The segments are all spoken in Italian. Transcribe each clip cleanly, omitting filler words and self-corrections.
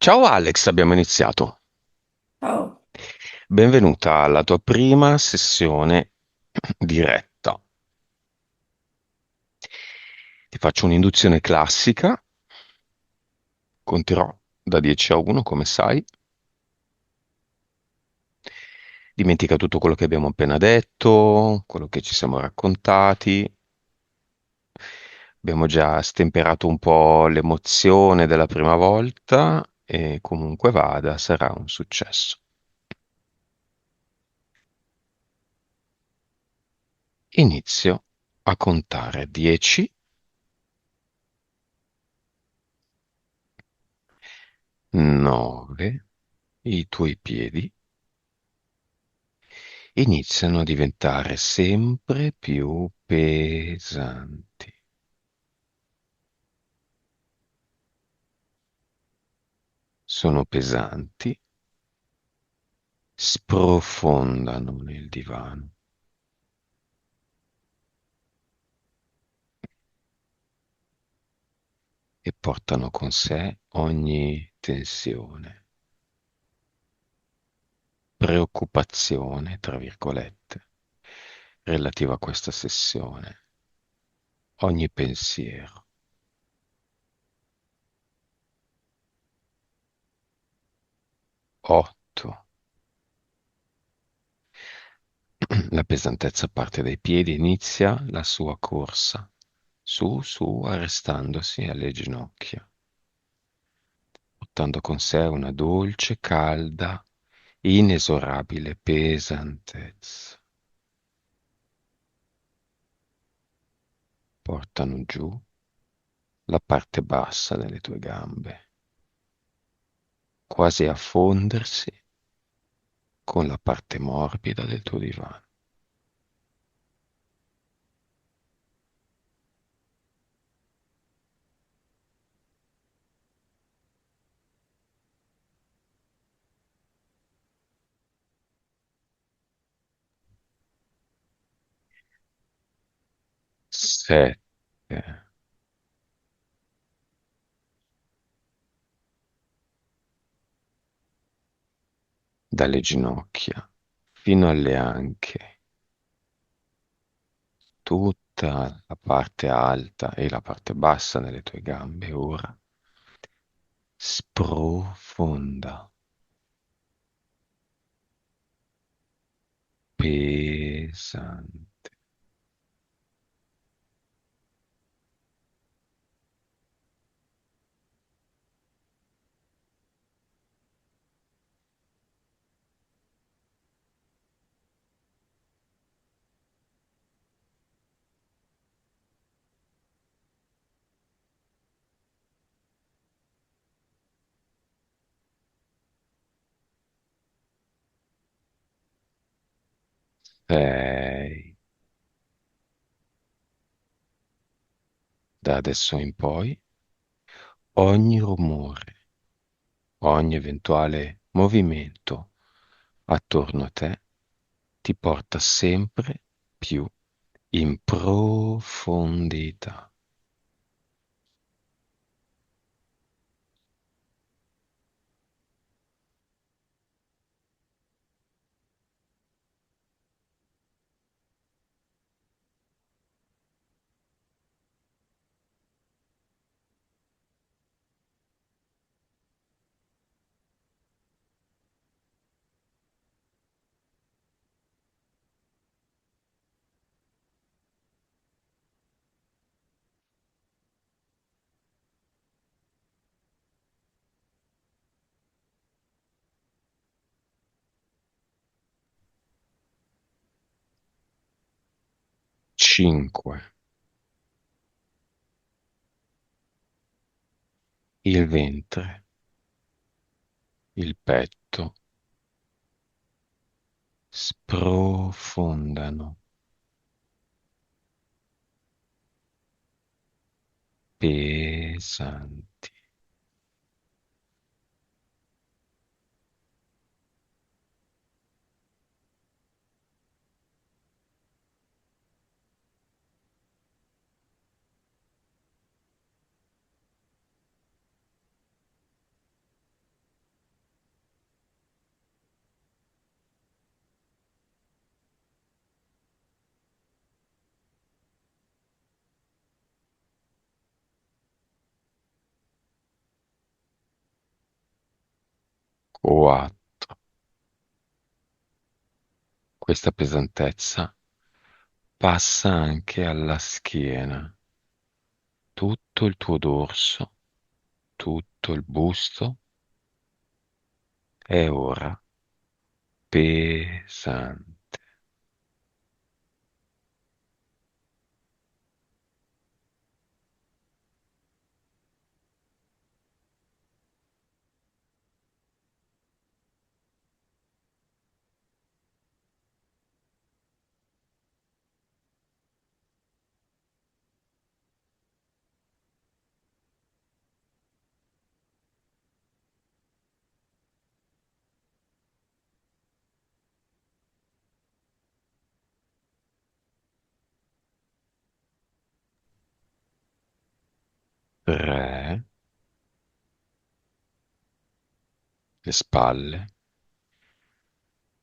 Ciao Alex, abbiamo iniziato. Ciao. Benvenuta alla tua prima sessione diretta. Ti faccio un'induzione classica, conterò da 10 a 1, come sai. Dimentica tutto quello che abbiamo appena detto, quello che ci siamo raccontati. Abbiamo già stemperato un po' l'emozione della prima volta e comunque vada, sarà un successo. Inizio a contare 10, 9, i tuoi piedi iniziano a diventare sempre più pesanti. Sono pesanti, sprofondano nel divano e portano con sé ogni tensione, preoccupazione, tra virgolette, relativa a questa sessione, ogni pensiero. 8. La pesantezza parte dai piedi, inizia la sua corsa, su, arrestandosi alle ginocchia, portando con sé una dolce, calda, inesorabile pesantezza. Portano giù la parte bassa delle tue gambe, quasi a fondersi con la parte morbida del tuo divano. 7. Dalle ginocchia fino alle anche, tutta la parte alta e la parte bassa delle tue gambe ora sprofonda, pesante. 6. Da adesso in poi ogni rumore, ogni eventuale movimento attorno a te ti porta sempre più in profondità. 5. Il ventre, il petto sprofondano, pesanti. 4. Questa pesantezza passa anche alla schiena, tutto il tuo dorso, tutto il busto è ora pesante. 3. Le spalle,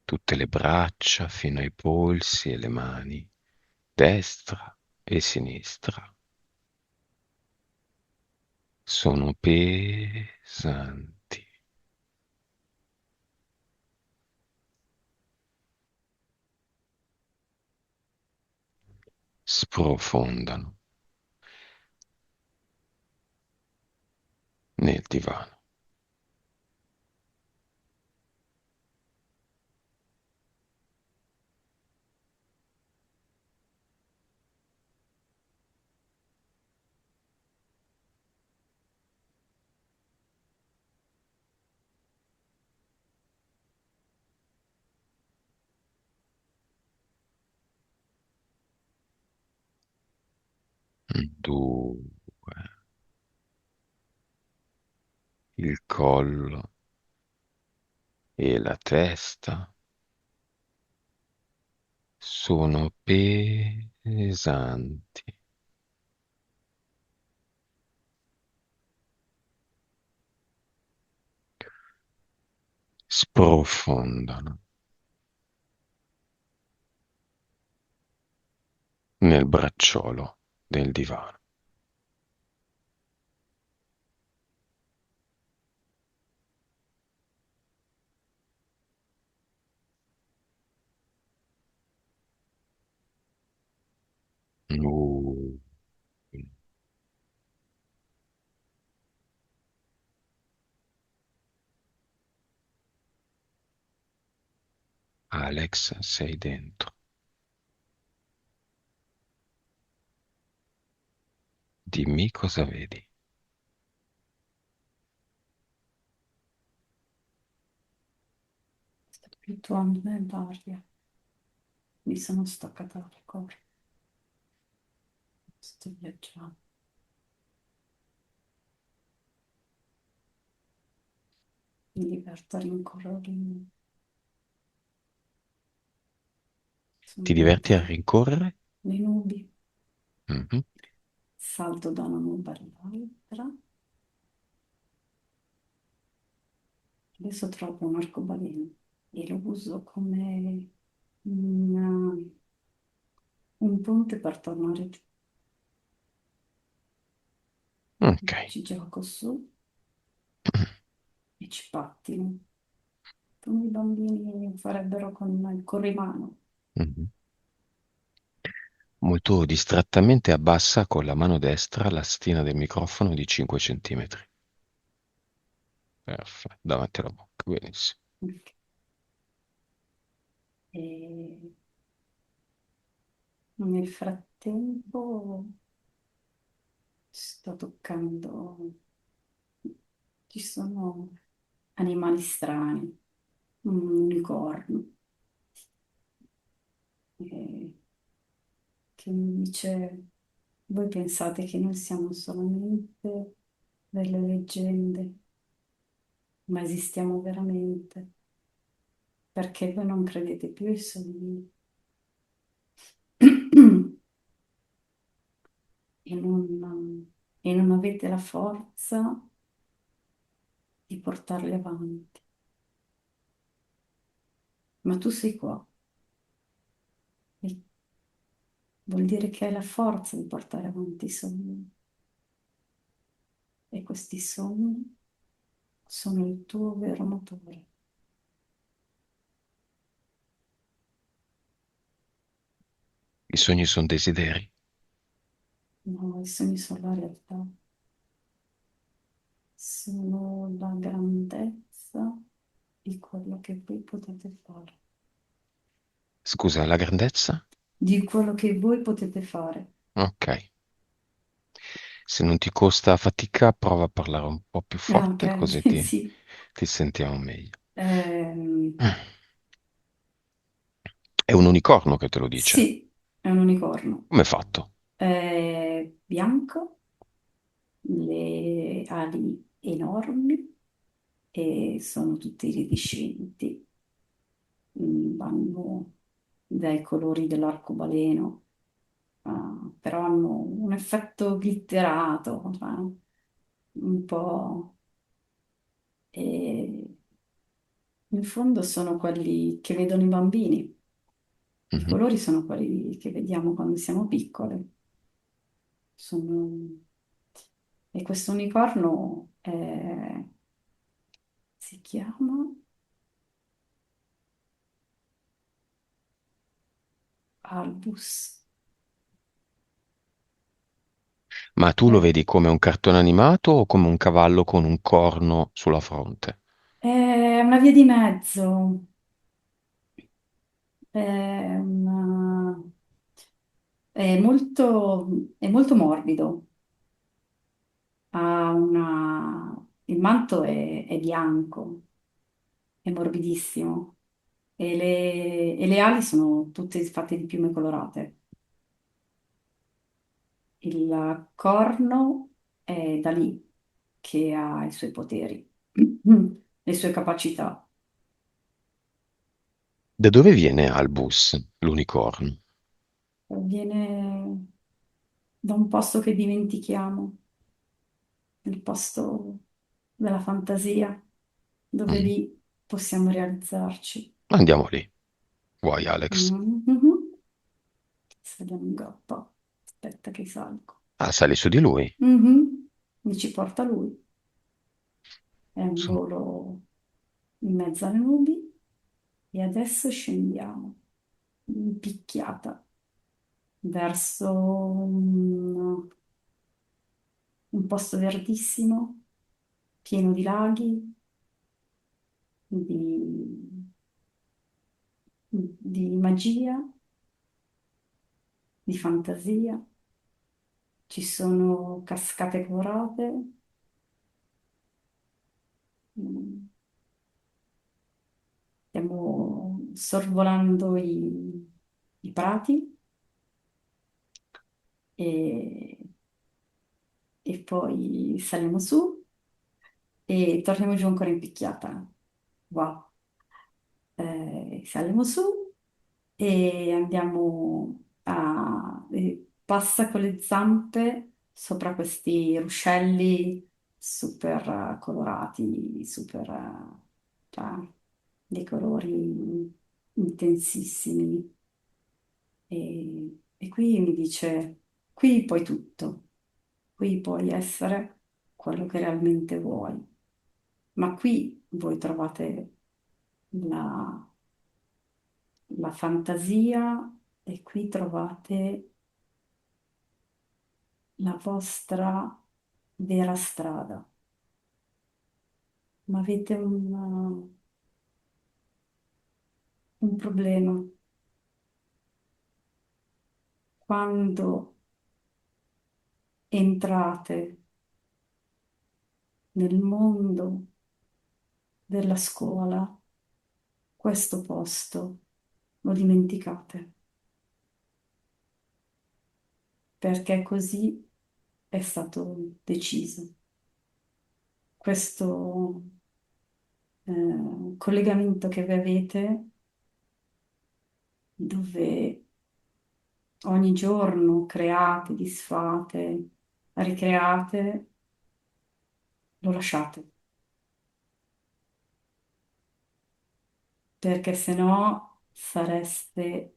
tutte le braccia fino ai polsi e le mani, destra e sinistra, sono pesanti, sprofondano nel divano. Due, il collo e la testa sono pesanti, sprofondano nel bracciolo del divano. Uh, Alex, sei dentro. Dimmi cosa vedi. Sto fluttuando nell'aria, mi sono staccata dal corpo, sto viaggiando, mi diverto a rincorrere, sono Ti diverti a dentro rincorrere? le nubi, Mhm. salto da una nube all'altra, adesso trovo un arcobaleno e lo uso come un ponte per tornare giù. Ok. Ci gioco su e ci pattino, come i bambini farebbero con il corrimano. Mhm. Molto distrattamente abbassa con la mano destra la stina del microfono di 5 centimetri. Perfetto, davanti alla bocca, benissimo. E nel frattempo sto toccando, ci sono animali strani, un unicorno eh, che mi dice, voi pensate che noi siamo solamente delle leggende, ma esistiamo veramente, perché voi non credete più ai sogni e e non avete la forza di portarli avanti. Ma tu sei qua e vuol dire che hai la forza di portare avanti i sogni. E questi sogni sono il tuo vero motore. I sogni sono desideri. No, i sogni sono la realtà, sono la grandezza di quello che voi potete fare, Scusa, la grandezza? di quello che voi potete fare. Ok. Se non ti costa fatica, prova a parlare un po' più Ok, forte, così sì. ti sentiamo meglio. Ehm, È un unicorno che te lo dice. sì, è un unicorno. Come è fatto? È bianco, le ali enormi e sono tutti iridescenti. Vanno dai colori dell'arcobaleno, però hanno un effetto glitterato, cioè, un po'. E in fondo sono quelli che vedono i bambini. I Mhm. colori sono quelli che vediamo quando siamo piccole. Sono. E questo unicorno si chiama Albus. Ma tu lo È, vedi come un cartone animato o come un cavallo con un corno sulla fronte? è una via di mezzo, è, una- è molto morbido. Il manto è bianco, è morbidissimo e le ali sono tutte fatte di piume colorate. Il corno è da lì che ha i suoi poteri, le sue capacità. Da dove viene Albus, l'unicorno? Viene da un posto che dimentichiamo, il posto della fantasia, dove Mm. lì possiamo realizzarci. Andiamo lì. Vuoi, Alex? Mhm. Saliamo in groppa. Aspetta che salgo. Ah, sali su di lui. Mhm. Mi ci porta lui. È un Su. volo in mezzo alle nubi e adesso scendiamo in picchiata verso un posto verdissimo, pieno di laghi, di magia, di fantasia. Ci sono cascate colorate. mm, Stiamo sorvolando i prati e, e poi saliamo su e torniamo giù ancora in picchiata. Wow. Saliamo su e andiamo passa con le zampe sopra questi ruscelli super colorati, super, cioè, dei colori intensissimi. E qui mi dice, qui puoi tutto, qui puoi essere quello che realmente vuoi, ma qui voi trovate la, la fantasia e qui trovate la vostra vera strada, ma avete un problema. Quando entrate nel mondo della scuola, questo posto lo dimenticate, perché così è stato deciso. Questo collegamento che voi avete, dove ogni giorno create, disfate, ricreate, lo lasciate, perché se no sareste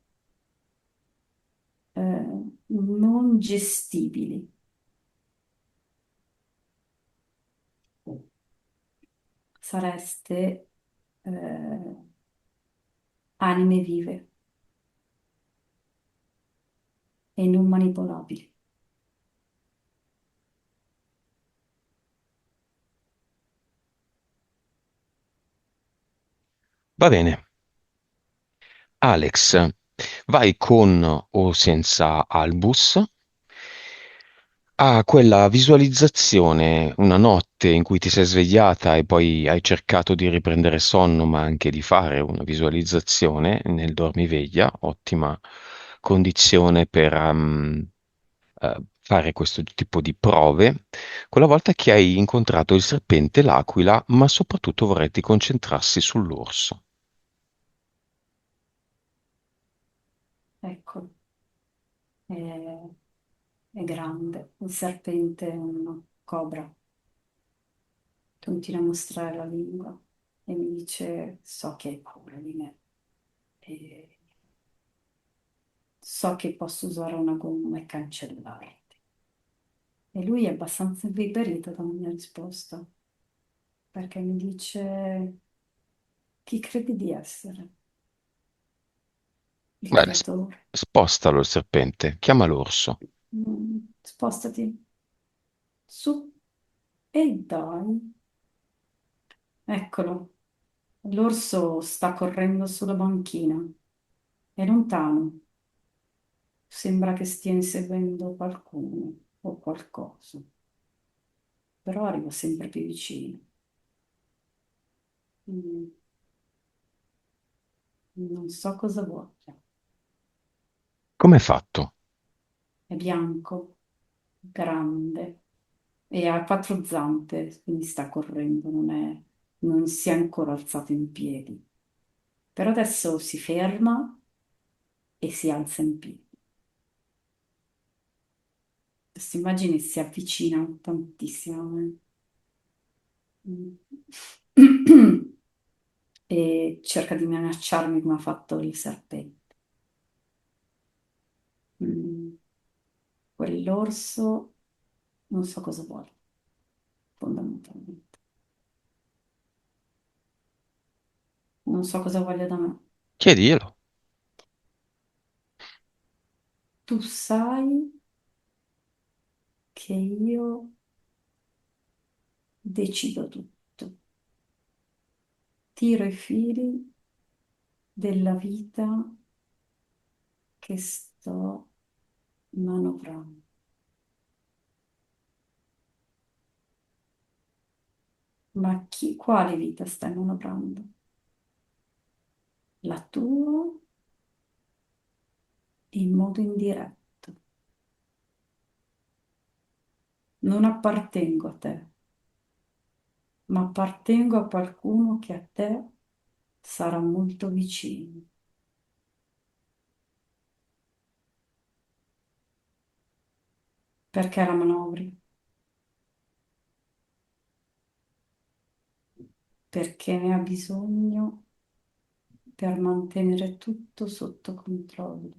non gestibili. sareste eh, anime vive e non manipolabili. Va bene. Alex, vai con o senza Albus a quella visualizzazione, una notte in cui ti sei svegliata e poi hai cercato di riprendere sonno, ma anche di fare una visualizzazione nel dormiveglia, ottima condizione per fare questo tipo di prove. Quella volta che hai incontrato il serpente, l'aquila, ma soprattutto vorrei concentrarsi sull'orso. Ecco, è, è grande, il serpente è una cobra, continua a mostrare la lingua e mi dice, so che hai paura di me e so che posso usare una gomma e cancellarti. E lui è abbastanza inviperito dalla mia risposta, perché mi dice, chi credi di essere? Il Bene, creatore. spostalo il serpente, chiama l'orso. Spostati su e dai. Eccolo, l'orso sta correndo sulla banchina. È lontano, sembra che stia inseguendo qualcuno o qualcosa, però arriva sempre più vicino. Mm, Non so cosa voglia. Come è fatto? È bianco, grande e ha quattro zampe, quindi sta correndo, non si è ancora alzato in piedi. Però adesso si ferma e si alza in piedi. Questa immagine si avvicina tantissimo a me. Mm. E cerca di minacciarmi come ha fatto il serpente. Mm. Quell'orso non so cosa vuole, fondamentalmente. Non so cosa voglia da me. Chiediglielo. Tu sai che io decido tutto. Tiro i fili della vita che sto manovrando. Ma quale vita stai manovrando? La tua in modo indiretto. Non appartengo a te, ma appartengo a qualcuno che a te sarà molto vicino. Perché la manovri? Perché ne ha bisogno per mantenere tutto sotto controllo.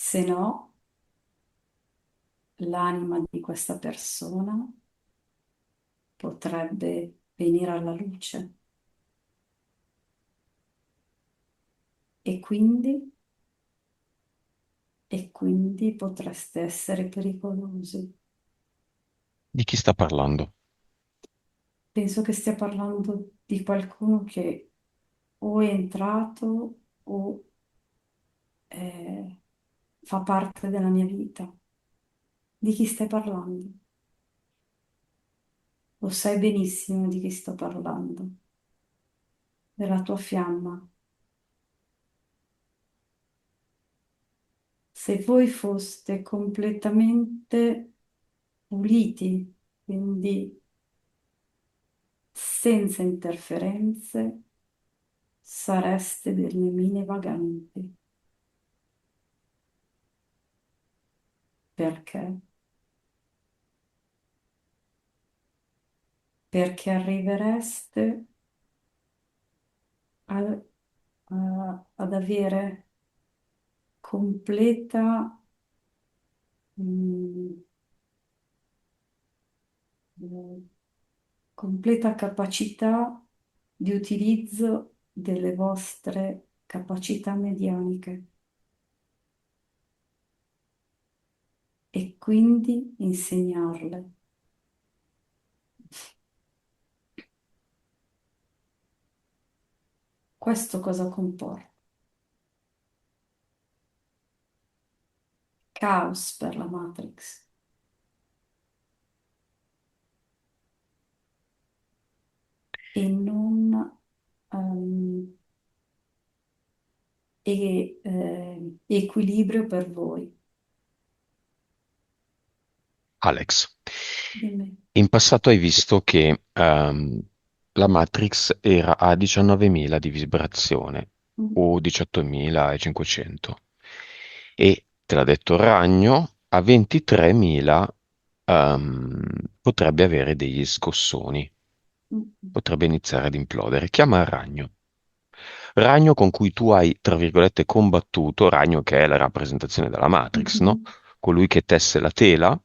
Se no, l'anima di questa persona potrebbe venire alla luce e quindi, e quindi potreste essere pericolosi. Di chi sta parlando? Penso che stia parlando di qualcuno che o è entrato o fa parte della mia vita. Di chi stai parlando? Lo sai benissimo di chi sto parlando, della tua fiamma. Se voi foste completamente puliti, quindi senza interferenze, sareste delle mine vaganti. Perché? Perché arrivereste a- ad avere completa, mm, completa capacità di utilizzo delle vostre capacità medianiche e quindi insegnarle. Questo cosa comporta? Caos per la Matrix e non equilibrio per voi. Alex, Dimmi. in passato hai visto che la Matrix era a 19.000 di vibrazione Mm, o 18.500 e te l'ha detto il ragno, a 23.000 ehm, potrebbe avere degli scossoni, mm, potrebbe iniziare ad implodere. Chiama il ragno. Ragno con cui tu hai, tra virgolette, combattuto, ragno che è la rappresentazione della Matrix, no? mm, Colui che tesse la tela,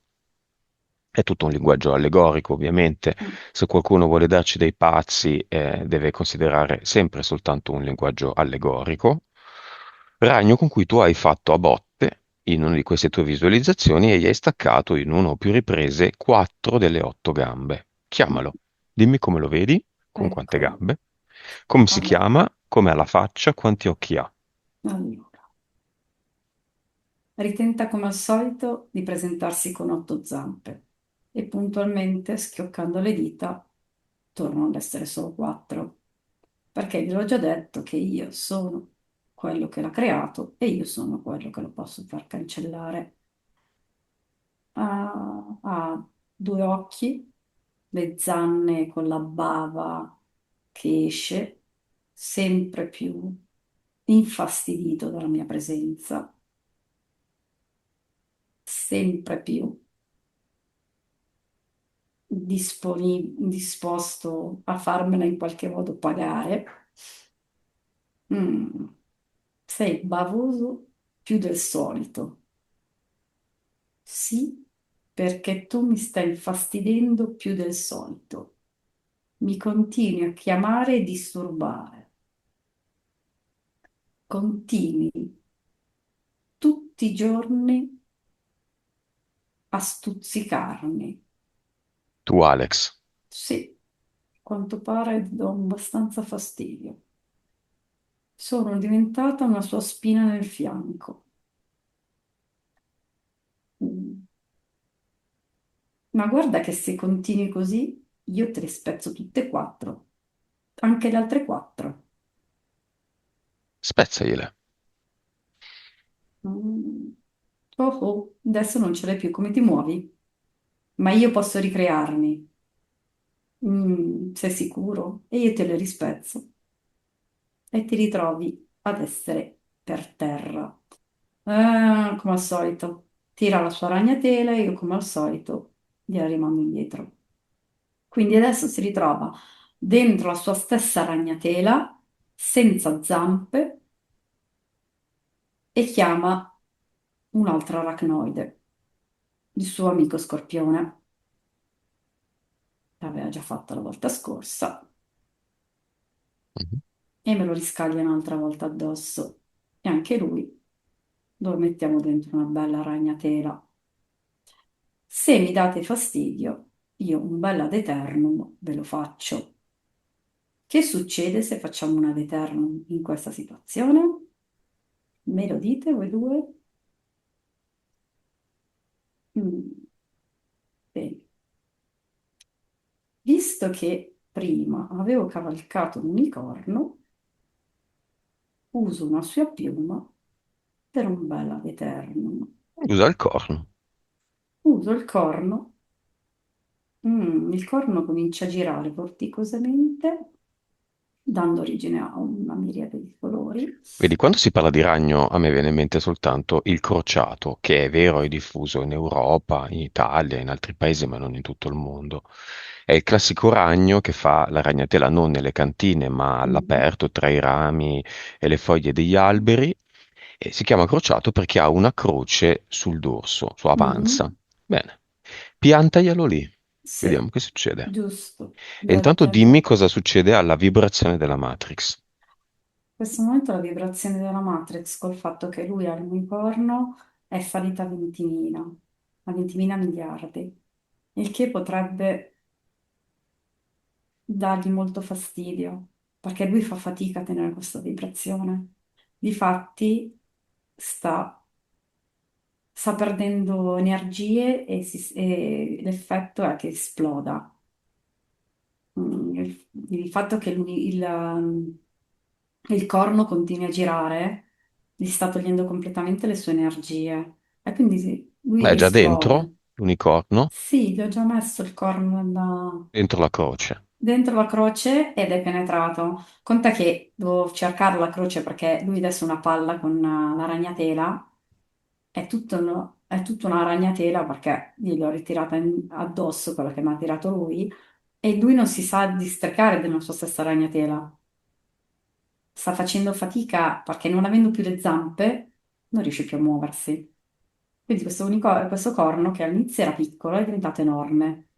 è tutto un linguaggio allegorico, ovviamente. mm, Se qualcuno vuole darci dei pazzi, deve considerare sempre soltanto un linguaggio allegorico. Ragno con cui tu hai fatto a botte in una di queste tue visualizzazioni e gli hai staccato in una o più riprese 4 delle 8 gambe. mm. Chiamalo, dimmi come lo vedi, con quante Eccolo. gambe, come si Allora, chiama, come ha la faccia, quanti occhi ha. allora. Ritenta come al solito di presentarsi con 8 zampe e puntualmente, schioccando le dita, tornano ad essere solo 4, perché vi ho già detto che io sono quello che l'ha creato e io sono quello che lo posso far cancellare. Ha 2 occhi, le zanne con la bava che esce, sempre più infastidito dalla mia presenza, sempre più disposto a farmela in qualche modo pagare. Mm, sei bavoso più del solito. Sì, perché tu mi stai infastidendo più del solito. Mi continui a chiamare e disturbare. Continui tutti i giorni a stuzzicarmi. Tu, Alex, Sì, a quanto pare do abbastanza fastidio. Sono diventata una sua spina nel fianco. Mm. Ma guarda che se continui così, io te le spezzo tutte e 4, anche le altre 4. spezzagliele. Mm. Oh, oh, adesso non ce l'hai più, come ti muovi? Ma io posso ricrearmi. Sei sicuro? E io te le rispezzo e ti ritrovi ad essere per terra. Come al solito, tira la sua ragnatela e io come al solito gliela rimando indietro. Quindi adesso si ritrova dentro la sua stessa ragnatela, senza zampe, e chiama un altro aracnoide, il suo amico Scorpione. L'aveva già fatto la volta scorsa Mhm. e me lo riscaglia un'altra volta addosso. E anche lui lo mettiamo dentro una bella ragnatela. Se mi date fastidio, io un bel ad eternum ve lo faccio. Che succede se facciamo un ad eternum in questa situazione? Me lo dite voi due? Mm, bene. Visto che prima avevo cavalcato un unicorno, uso una sua piuma per un bel ad eternum. Usa il corno. Uso il corno. Il corno comincia a girare vorticosamente, dando origine a una miriade di colori. Vedi, quando si parla di ragno, a me viene in mente soltanto il crociato, che è vero, è diffuso in Europa, in Italia, in altri paesi, ma non in tutto il mondo. È il classico ragno che fa la ragnatela non nelle cantine, ma Mhm. all'aperto, tra i rami e le foglie degli alberi, e si chiama crociato perché ha una croce sul dorso, sulla panza. Mhm. Bene, piantaglielo lì. Vediamo Sì, che succede. giusto. E intanto dimmi cosa succede alla vibrazione della Matrix. In questo momento la vibrazione della Matrix col fatto che lui ha l'unicorno è salita a 20.000 miliardi, il che potrebbe dargli molto fastidio, perché lui fa fatica a tenere questa vibrazione. Difatti sta, sta perdendo energie e l'effetto è che esploda. Il fatto che il corno continui a girare gli sta togliendo completamente le sue energie e quindi lui È già dentro esplode. l'unicorno, Sì, gli ho già messo il corno dentro la croce. dentro la croce ed è penetrato. Conta che devo cercare la croce perché lui adesso è una palla con la ragnatela, è tutta una ragnatela perché gliel'ho ritirata addosso quella che mi ha tirato lui e lui non si sa districare della sua stessa ragnatela. Sta facendo fatica perché non avendo più le zampe non riesce più a muoversi. Quindi questo corno che all'inizio era piccolo è diventato enorme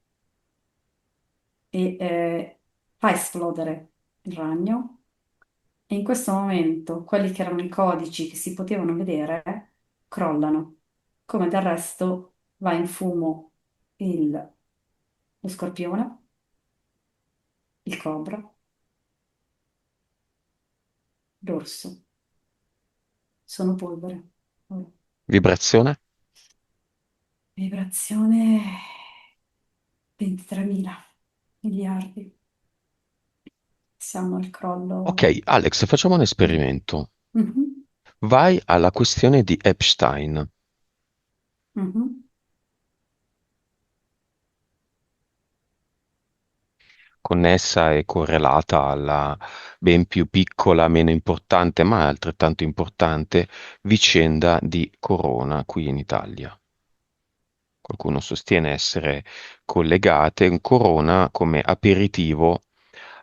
e fa esplodere il ragno. E in questo momento quelli che erano i codici che si potevano vedere crollano. Come del resto va in fumo lo scorpione, il cobra, l'orso. Sono polvere. Ora, Vibrazione? vibrazione 23.000 miliardi. Siamo al crollo. Ok, Alex, facciamo un Mm. esperimento. Mhm, Vai alla questione di Epstein. mhm. Connessa e correlata alla ben più piccola, meno importante, ma altrettanto importante vicenda di Corona qui in Italia. Qualcuno sostiene essere collegate, un Corona come aperitivo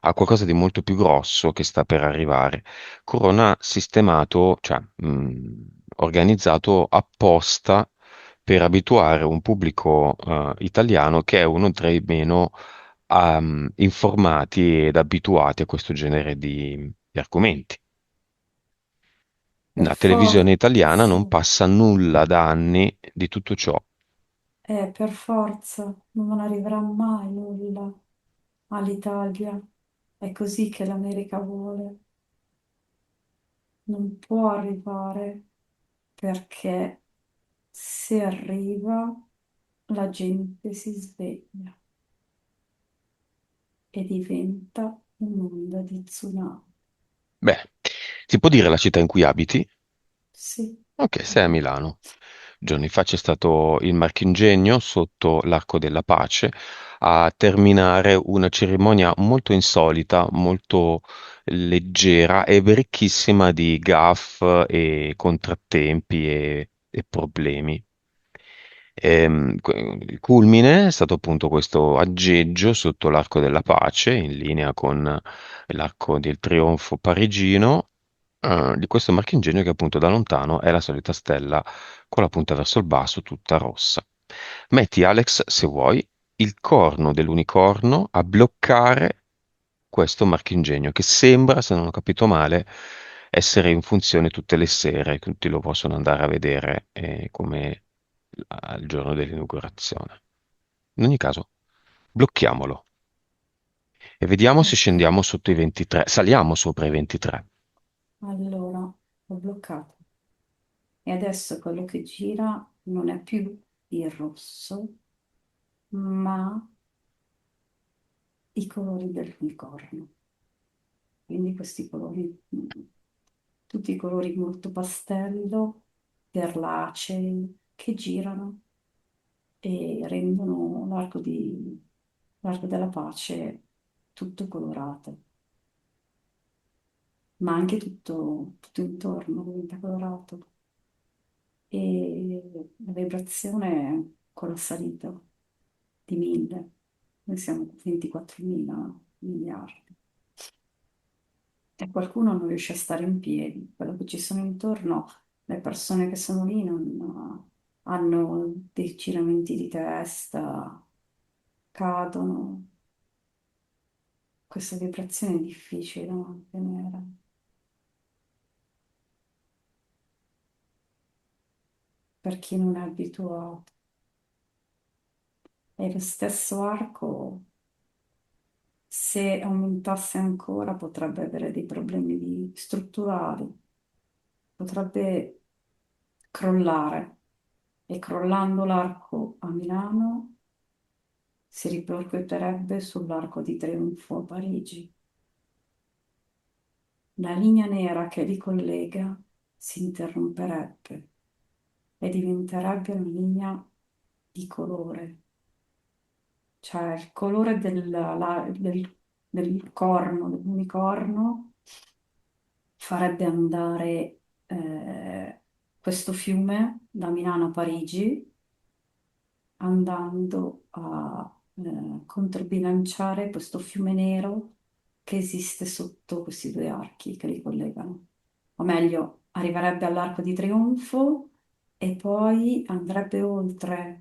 a qualcosa di molto più grosso che sta per arrivare. Corona sistemato, cioè organizzato apposta per abituare un pubblico italiano che è uno tra i meno informati ed abituati a questo genere di argomenti. Per La televisione italiana forza, non passa nulla da anni di tutto ciò. per forza, non arriverà mai nulla all'Italia. È così che l'America vuole. Non può arrivare perché se arriva la gente si sveglia e diventa un'onda di tsunami. Beh, ti può dire la città in cui abiti? Sì, Ok, sei a Milano. Giorni fa c'è stato il Marchingegno sotto l'Arco della Pace a terminare una cerimonia molto insolita, molto leggera e ricchissima di gaff e contrattempi e problemi. Il culmine è stato appunto questo aggeggio sotto l'Arco della Pace, in linea con l'Arco del Trionfo parigino, di questo marchingegno che appunto da lontano è la solita stella con la punta verso il basso, tutta rossa. Metti, Alex, se vuoi, il corno dell'unicorno a bloccare questo marchingegno che sembra, se non ho capito male, essere in funzione tutte le sere, tutti lo possono andare a vedere come al giorno dell'inaugurazione. In ogni caso, blocchiamolo e vediamo se ok. scendiamo sotto i 23, saliamo sopra i 23. Allora, ho bloccato. E adesso quello che gira non è più il rosso, ma i colori dell'unicorno. Quindi questi colori, tutti i colori molto pastello, perlacei, che girano e rendono l'Arco della Pace tutto colorato, ma anche tutto intorno diventa colorato. E la vibrazione con la salita di 1.000, noi siamo 24.000 miliardi. E qualcuno non riesce a stare in piedi. Quello che ci sono intorno, le persone che sono lì non hanno dei giramenti di testa, cadono. Questa vibrazione è difficile da mantenere per chi non è abituato. E lo stesso arco, se aumentasse ancora, potrebbe avere dei problemi strutturali, potrebbe crollare. E crollando l'arco a Milano si ripercuoterebbe sull'Arco di Trionfo a Parigi. La linea nera che li collega si interromperebbe e diventerebbe una linea di colore, cioè il colore del corno, dell'unicorno, farebbe andare questo fiume da Milano a Parigi, andando a controbilanciare questo fiume nero che esiste sotto questi due archi che li collegano. O meglio, arriverebbe all'Arco di Trionfo e poi andrebbe oltre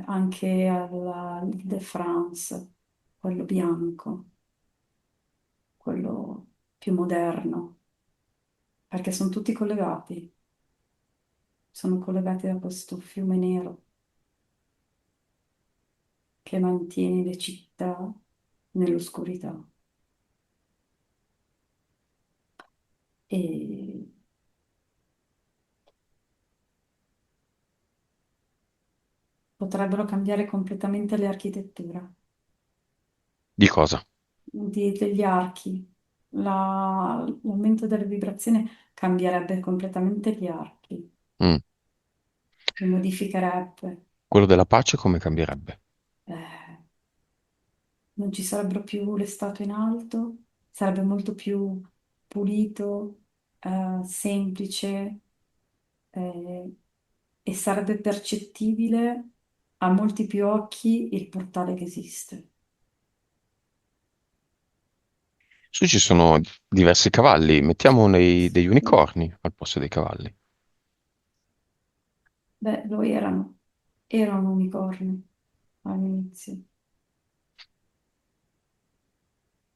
anche alla Ile de France, quello bianco, quello più moderno, perché sono tutti collegati, sono collegati da questo fiume nero che mantiene le città nell'oscurità. E potrebbero cambiare completamente le architetture Di cosa? degli archi. L'aumento delle vibrazioni cambierebbe completamente gli archi, Mm. li modificherebbe. Quello della pace come cambierebbe? Eh, non ci sarebbero più le statue in alto, sarebbe molto più pulito, semplice, eh, e sarebbe percettibile a molti più occhi il portale che esiste. Su ci sono diversi cavalli, mettiamo degli Sì. unicorni al posto dei cavalli. Beh, lo erano unicorni all'inizio,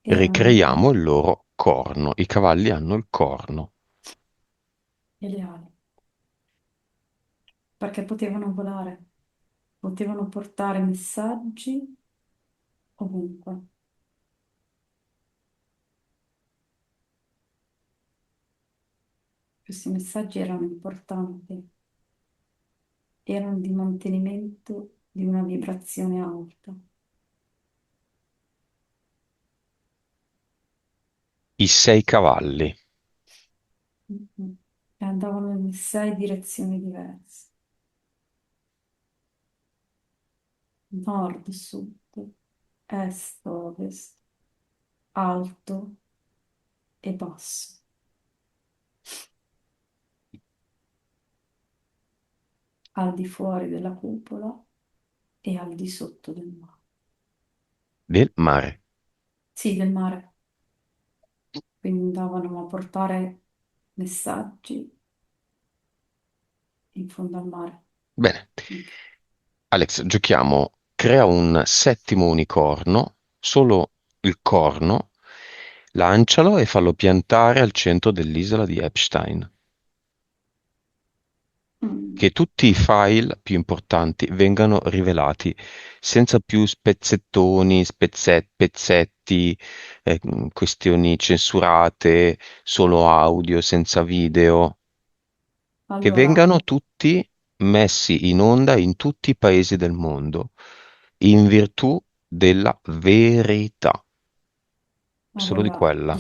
erano unicorni Ricreiamo il loro corno. I cavalli hanno il corno. e le ali, perché potevano volare, potevano portare messaggi ovunque. Questi messaggi erano importanti, erano di mantenimento di una vibrazione alta. I sei cavalli. Mhm. E andavano in sei direzioni diverse, nord, sud, est, ovest, alto e basso, al di fuori della cupola e al di sotto del mare. Del mare. Sì, del mare. Quindi andavano a portare messaggi in fondo al mare. Bene. Ok. Alex, giochiamo. Crea un settimo unicorno, solo il corno, lancialo e fallo piantare al centro dell'isola di Epstein. Mm. Che tutti i file più importanti vengano rivelati senza più spezzettoni, pezzetti, questioni censurate, solo audio, senza video, che Allora, vengano tutti messi in onda in tutti i paesi del mondo, in virtù della verità, solo di allora, quella.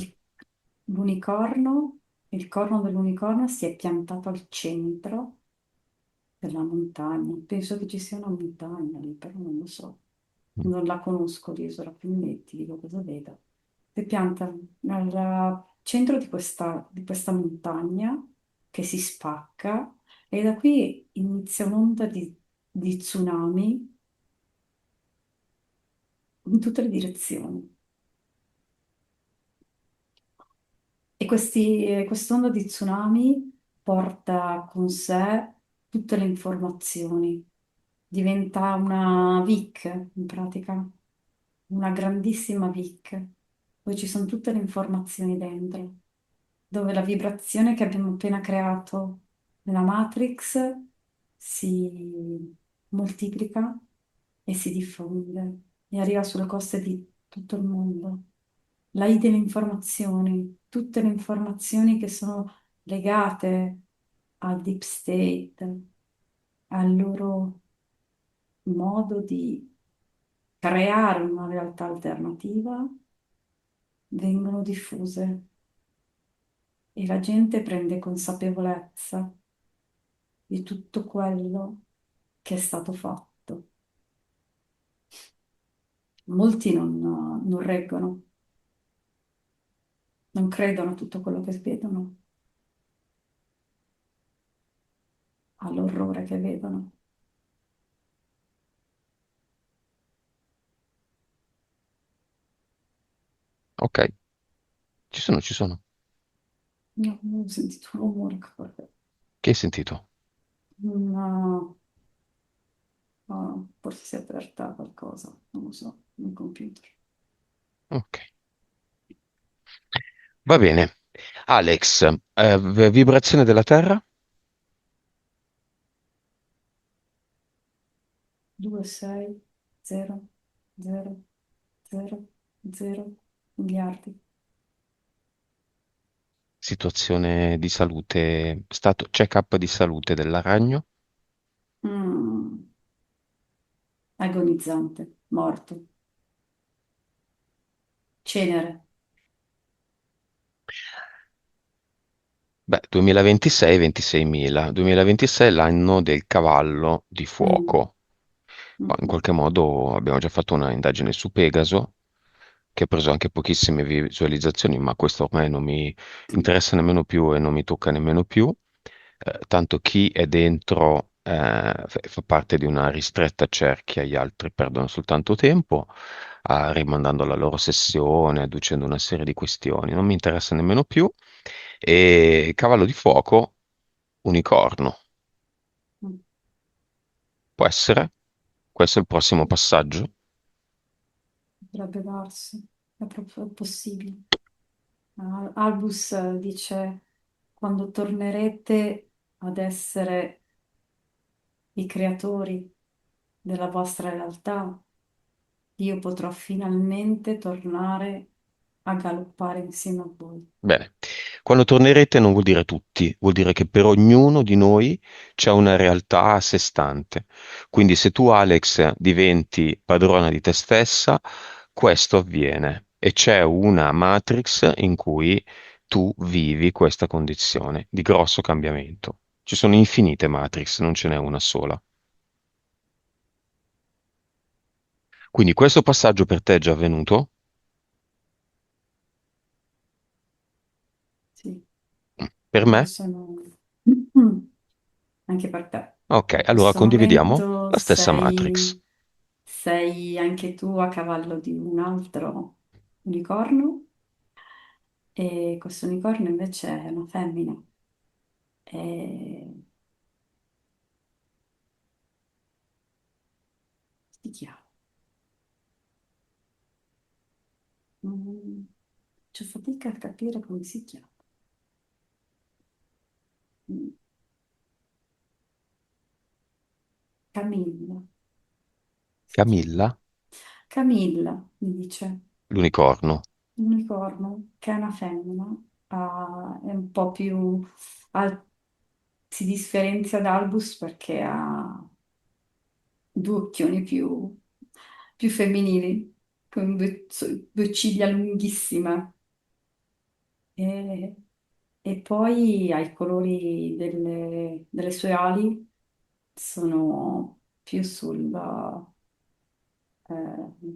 l'unicorno, il corno dell'unicorno si è piantato al centro della montagna. Penso che ci sia una montagna lì, però non lo so. Non la conosco l'isola, quindi ti dico cosa vedo. Si pianta al centro di questa montagna che si spacca e da qui inizia un'onda di tsunami in tutte le direzioni. E quest'onda di tsunami porta con sé tutte le informazioni. diventa una VIC in pratica, una grandissima VIC, dove ci sono tutte le informazioni dentro, dove la vibrazione che abbiamo appena creato nella Matrix si moltiplica e si diffonde e arriva sulle coste di tutto il mondo. La I delle informazioni, tutte le informazioni che sono legate al deep state, al loro modo di creare una realtà alternativa, vengono diffuse e la gente prende consapevolezza di tutto quello che è stato fatto. Molti non reggono, non credono a tutto quello che vedono, all'orrore che vedono. Ok, ci sono, ci sono. Io ho sentito un rumore, Che hai sentito? no, no, forse si è aperta qualcosa, non lo so, nel computer. Ok, va bene. Alex, vibrazione della Terra? 2, 6, 0, 0, 0, 0 miliardi. Situazione di salute, stato check-up di salute del ragno? Mm, agonizzante, morto, cenere. Beh, 2026, 26.000. 2026 è l'anno del cavallo di Mm, fuoco. mm, Ma in qualche modo abbiamo già fatto una indagine su Pegaso, che ha preso anche pochissime visualizzazioni, ma questo ormai non mi interessa nemmeno più e non mi tocca nemmeno più. Tanto chi è dentro fa parte di una ristretta cerchia, gli altri perdono soltanto tempo, rimandando la loro sessione, adducendo una serie di questioni. Non mi interessa nemmeno più. E cavallo di fuoco, unicorno. mm. Può essere? Questo è il prossimo passaggio? Potrebbe darsi, è proprio possibile. Albus dice, quando tornerete ad essere i creatori della vostra realtà, io potrò finalmente tornare a galoppare insieme a voi. Bene, quando tornerete non vuol dire tutti, vuol dire che per ognuno di noi c'è una realtà a sé stante. Quindi se tu, Alex, diventi padrona di te stessa, questo avviene e c'è una matrix in cui tu vivi questa condizione di grosso cambiamento. Ci sono infinite matrix, non ce n'è una sola. Quindi questo passaggio per te è già avvenuto? Sì, Per io me? sono anche per te. Ok, In allora questo condividiamo momento la stessa matrix. sei anche tu a cavallo di un altro unicorno e questo unicorno invece è una femmina. E si chiama. Mm, Faccio fatica a capire come si chiama. Mm, Camilla si chiama. Camilla, Camilla, mi dice. l'unicorno. Un unicorno che è una femmina, è un po' più, al- si differenzia da Albus perché ha due occhioni più femminili, con due ciglia lunghissime. E, e poi ha i colori delle sue ali, sono più sul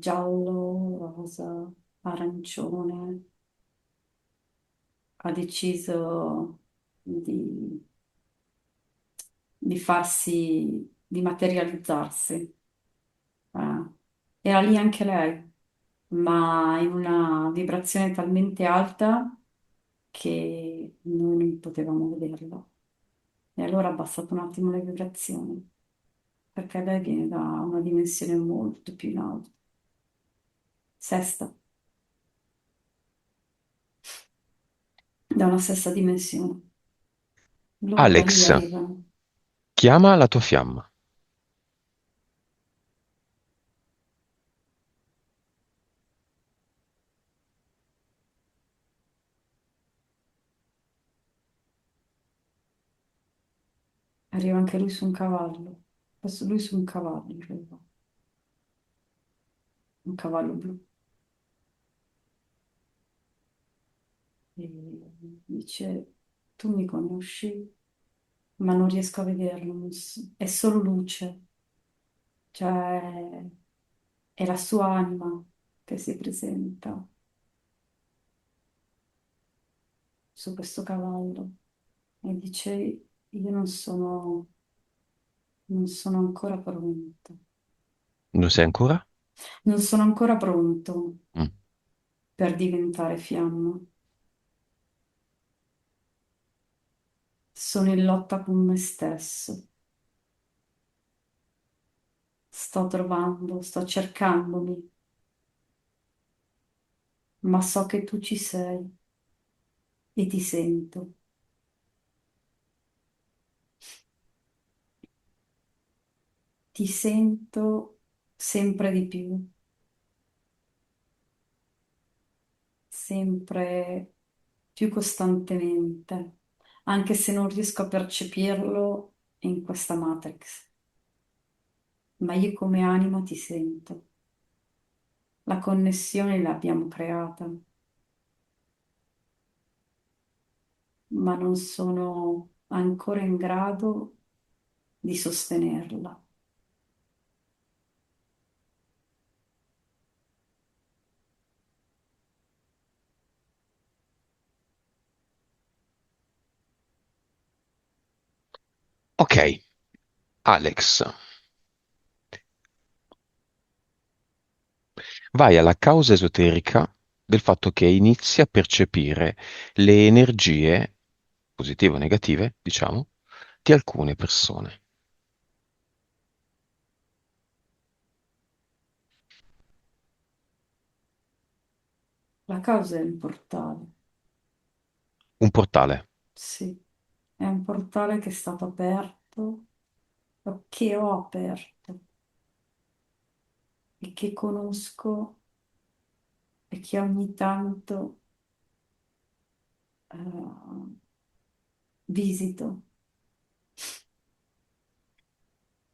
giallo, rosa, arancione. Ha deciso di farsi, di materializzarsi. Eh, Era lì anche lei, ma in una vibrazione talmente alta che noi non potevamo vederla. E allora ha abbassato un attimo le vibrazioni. perché lei viene da una dimensione molto più in alto, sesta, da una sesta dimensione. Loro da lì Alex, arrivano. chiama la tua fiamma. Arriva anche lui su un cavallo. Adesso lui su un cavallo, arriva. Un cavallo blu. E dice, tu mi conosci, ma non riesco a vederlo. È solo luce, cioè è la sua anima che si presenta su questo cavallo. E dice, io non sono ancora pronto. Non sei ancora? Non sono ancora pronto Mm. per diventare fiamma. Sono in lotta con me stesso. Sto cercandomi, ma so che tu ci sei e ti sento. Ti sento sempre di più, sempre più costantemente, anche se non riesco a percepirlo in questa Matrix. Ma io come anima ti sento. La connessione l'abbiamo creata, ma non sono ancora in grado di sostenerla. Ok, Alex, vai alla causa esoterica del fatto che inizi a percepire le energie, positive o negative, diciamo, di alcune persone. La causa è il portale, Un portale. sì, è un portale che è stato aperto, o che ho aperto e che conosco e che ogni tanto visito.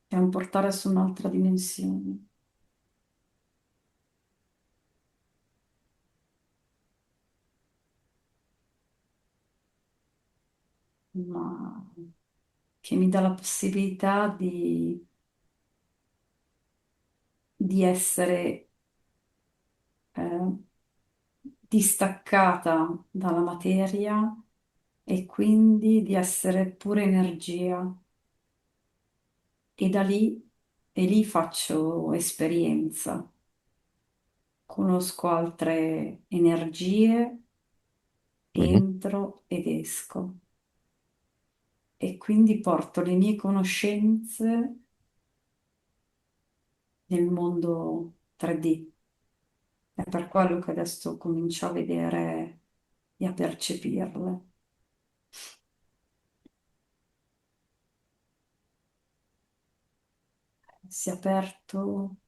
È un portale su un'altra dimensione, ma che mi dà la possibilità di essere eh, distaccata dalla materia e quindi di essere pura energia. E da lì, e lì faccio esperienza, conosco altre energie, Mhm. entro ed esco e quindi porto le mie conoscenze nel mondo 3D. È per quello che adesso comincio a vedere e a percepirle. Si è aperto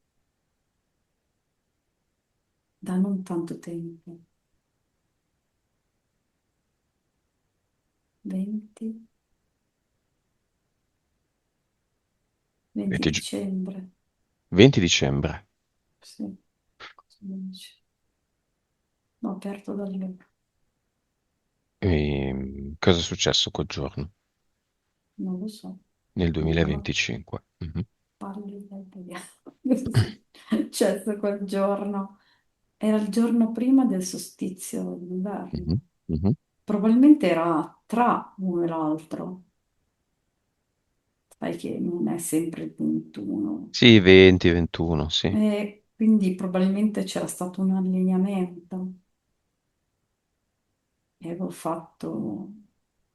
da non tanto tempo, 20, 20 20, dicembre, 20 dicembre. sì, cosa mi dice? L'ho aperto da allora, Cosa è successo quel giorno, non lo so, nel non me lo 2025? Mhm. parli del vediamo. Cosa è successo quel giorno? Era il giorno prima del solstizio Mhm. d'inverno. Mhm. Probabilmente era tra uno e l'altro. Sai che non è sempre il 21. Sì, 20, 21, sì. E quindi probabilmente c'era stato un allineamento e avevo fatto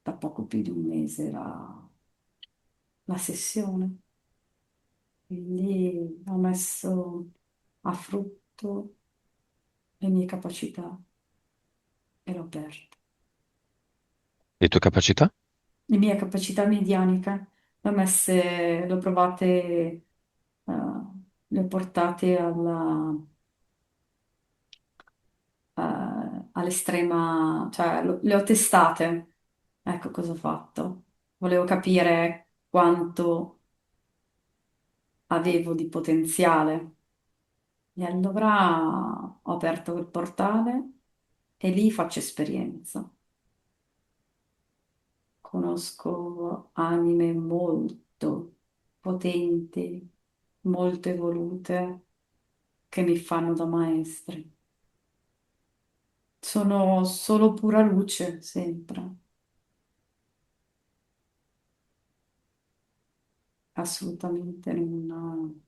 da poco più di un mese la sessione. Quindi ho messo a frutto le mie capacità e l'ho aperto. Le tue capacità? Le mie capacità medianiche le ho provate, le ho portate all'estrema, cioè le ho testate. Ecco cosa ho fatto. Volevo capire quanto avevo di potenziale. E allora ho aperto il portale e lì faccio esperienza. Conosco anime molto potenti, molto evolute, che mi fanno da maestri. Sono solo pura luce, sempre. Assolutamente non,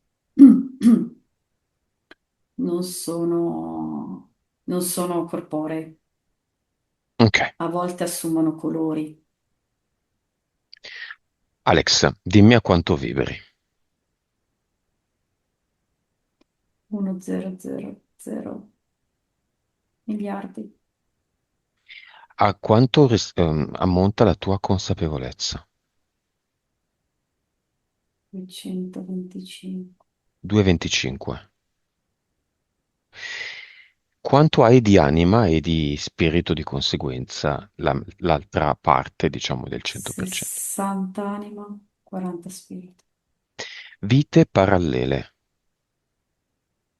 non sono corporei. Ok. A volte assumono colori. Alex, dimmi a quanto vibri. 1,000 miliardi, A quanto ammonta la tua consapevolezza? 225, 2,25. Quanto hai di anima e di spirito di conseguenza, l'altra parte, diciamo, del 100%? 60 anima, 40 spirito, Vite parallele,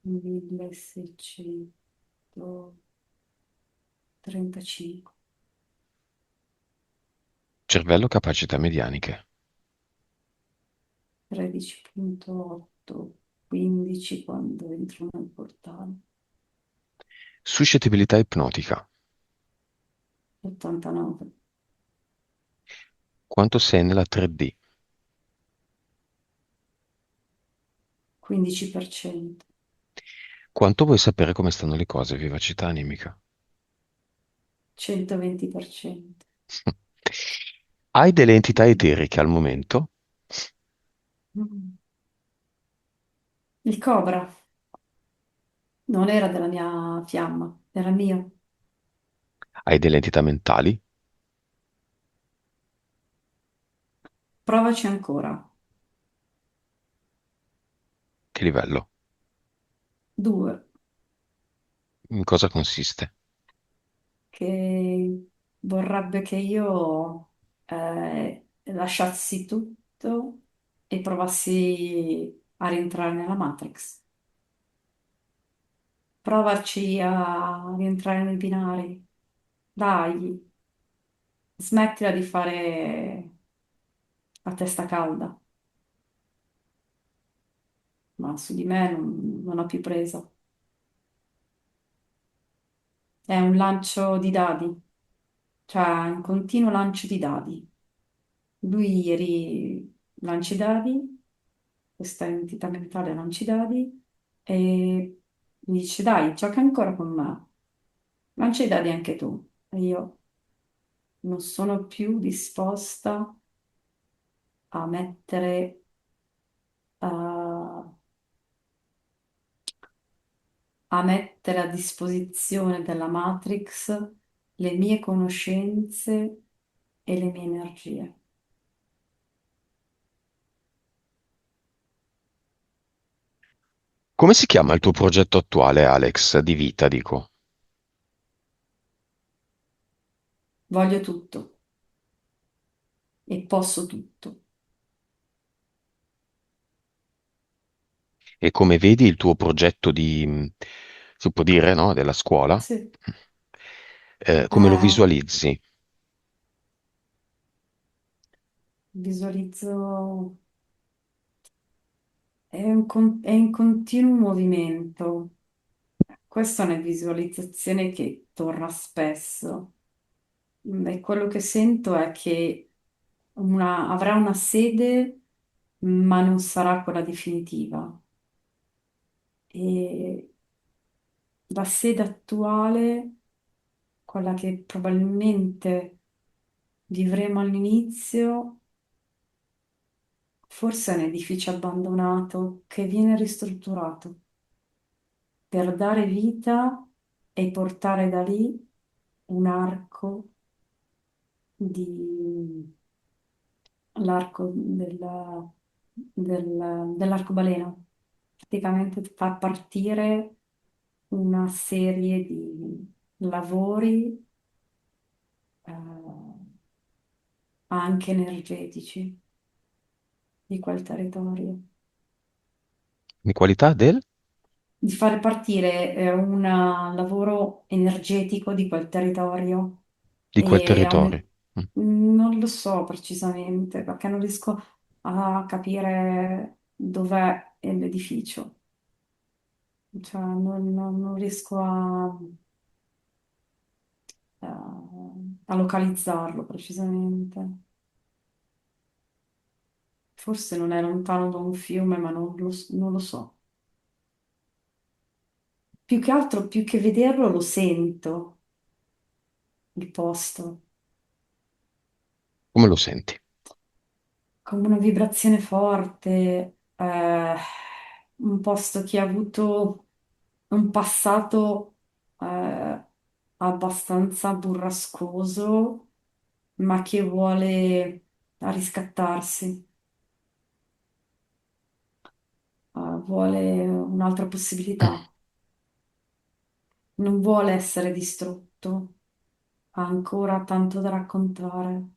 1635, cervello, capacità medianiche, 13,8, 15 quando entro nel portale, suscettibilità ipnotica. 89, Quanto sei nella 3D? 15%, Quanto vuoi sapere come stanno le cose, vivacità animica? 120%. Hai delle entità eteriche al momento? Mm. Il cobra non era della mia fiamma, era mio. Hai delle entità mentali? Provaci ancora. Che livello? 2, In cosa consiste? che vorrebbe che io lasciassi tutto e provassi a rientrare nella Matrix. Provaci a rientrare nei binari. Dai, smettila di fare la testa calda, ma su di me non ho più presa. È un lancio di dadi, cioè un continuo lancio di dadi. Lanci dadi, questa entità mentale lanci dadi e mi dice dai, gioca ancora con me, lancia i dadi anche tu. E io non sono più disposta a a a mettere a disposizione della Matrix le mie conoscenze e le mie energie. Come si chiama il tuo progetto attuale, Alex, di vita, dico? Voglio tutto e posso tutto. E come vedi il tuo progetto di, si può dire, no, della scuola? Sì. Come lo Eh, visualizzi? visualizzo, è in continuo movimento. Questa è una visualizzazione che torna spesso. E quello che sento è che avrà una sede, ma non sarà quella definitiva. E la sede attuale, quella che probabilmente vivremo all'inizio, forse è un edificio abbandonato che viene ristrutturato per dare vita e portare da lì un arco di l'arco dell'arcobaleno. Praticamente fa partire una serie di lavori anche energetici di quel territorio. In qualità Di fare partire un lavoro energetico di quel territorio di quel e territorio. Mm. non lo so precisamente perché non riesco a capire dov'è l'edificio, cioè non riesco a localizzarlo precisamente. Forse non è lontano da un fiume, ma non lo so. Più che altro, più che vederlo, lo sento, il posto. Come lo senti? Come una vibrazione forte, un posto che ha avuto un passato abbastanza burrascoso, ma che vuole riscattarsi, vuole un'altra possibilità, non vuole essere distrutto, ha ancora tanto da raccontare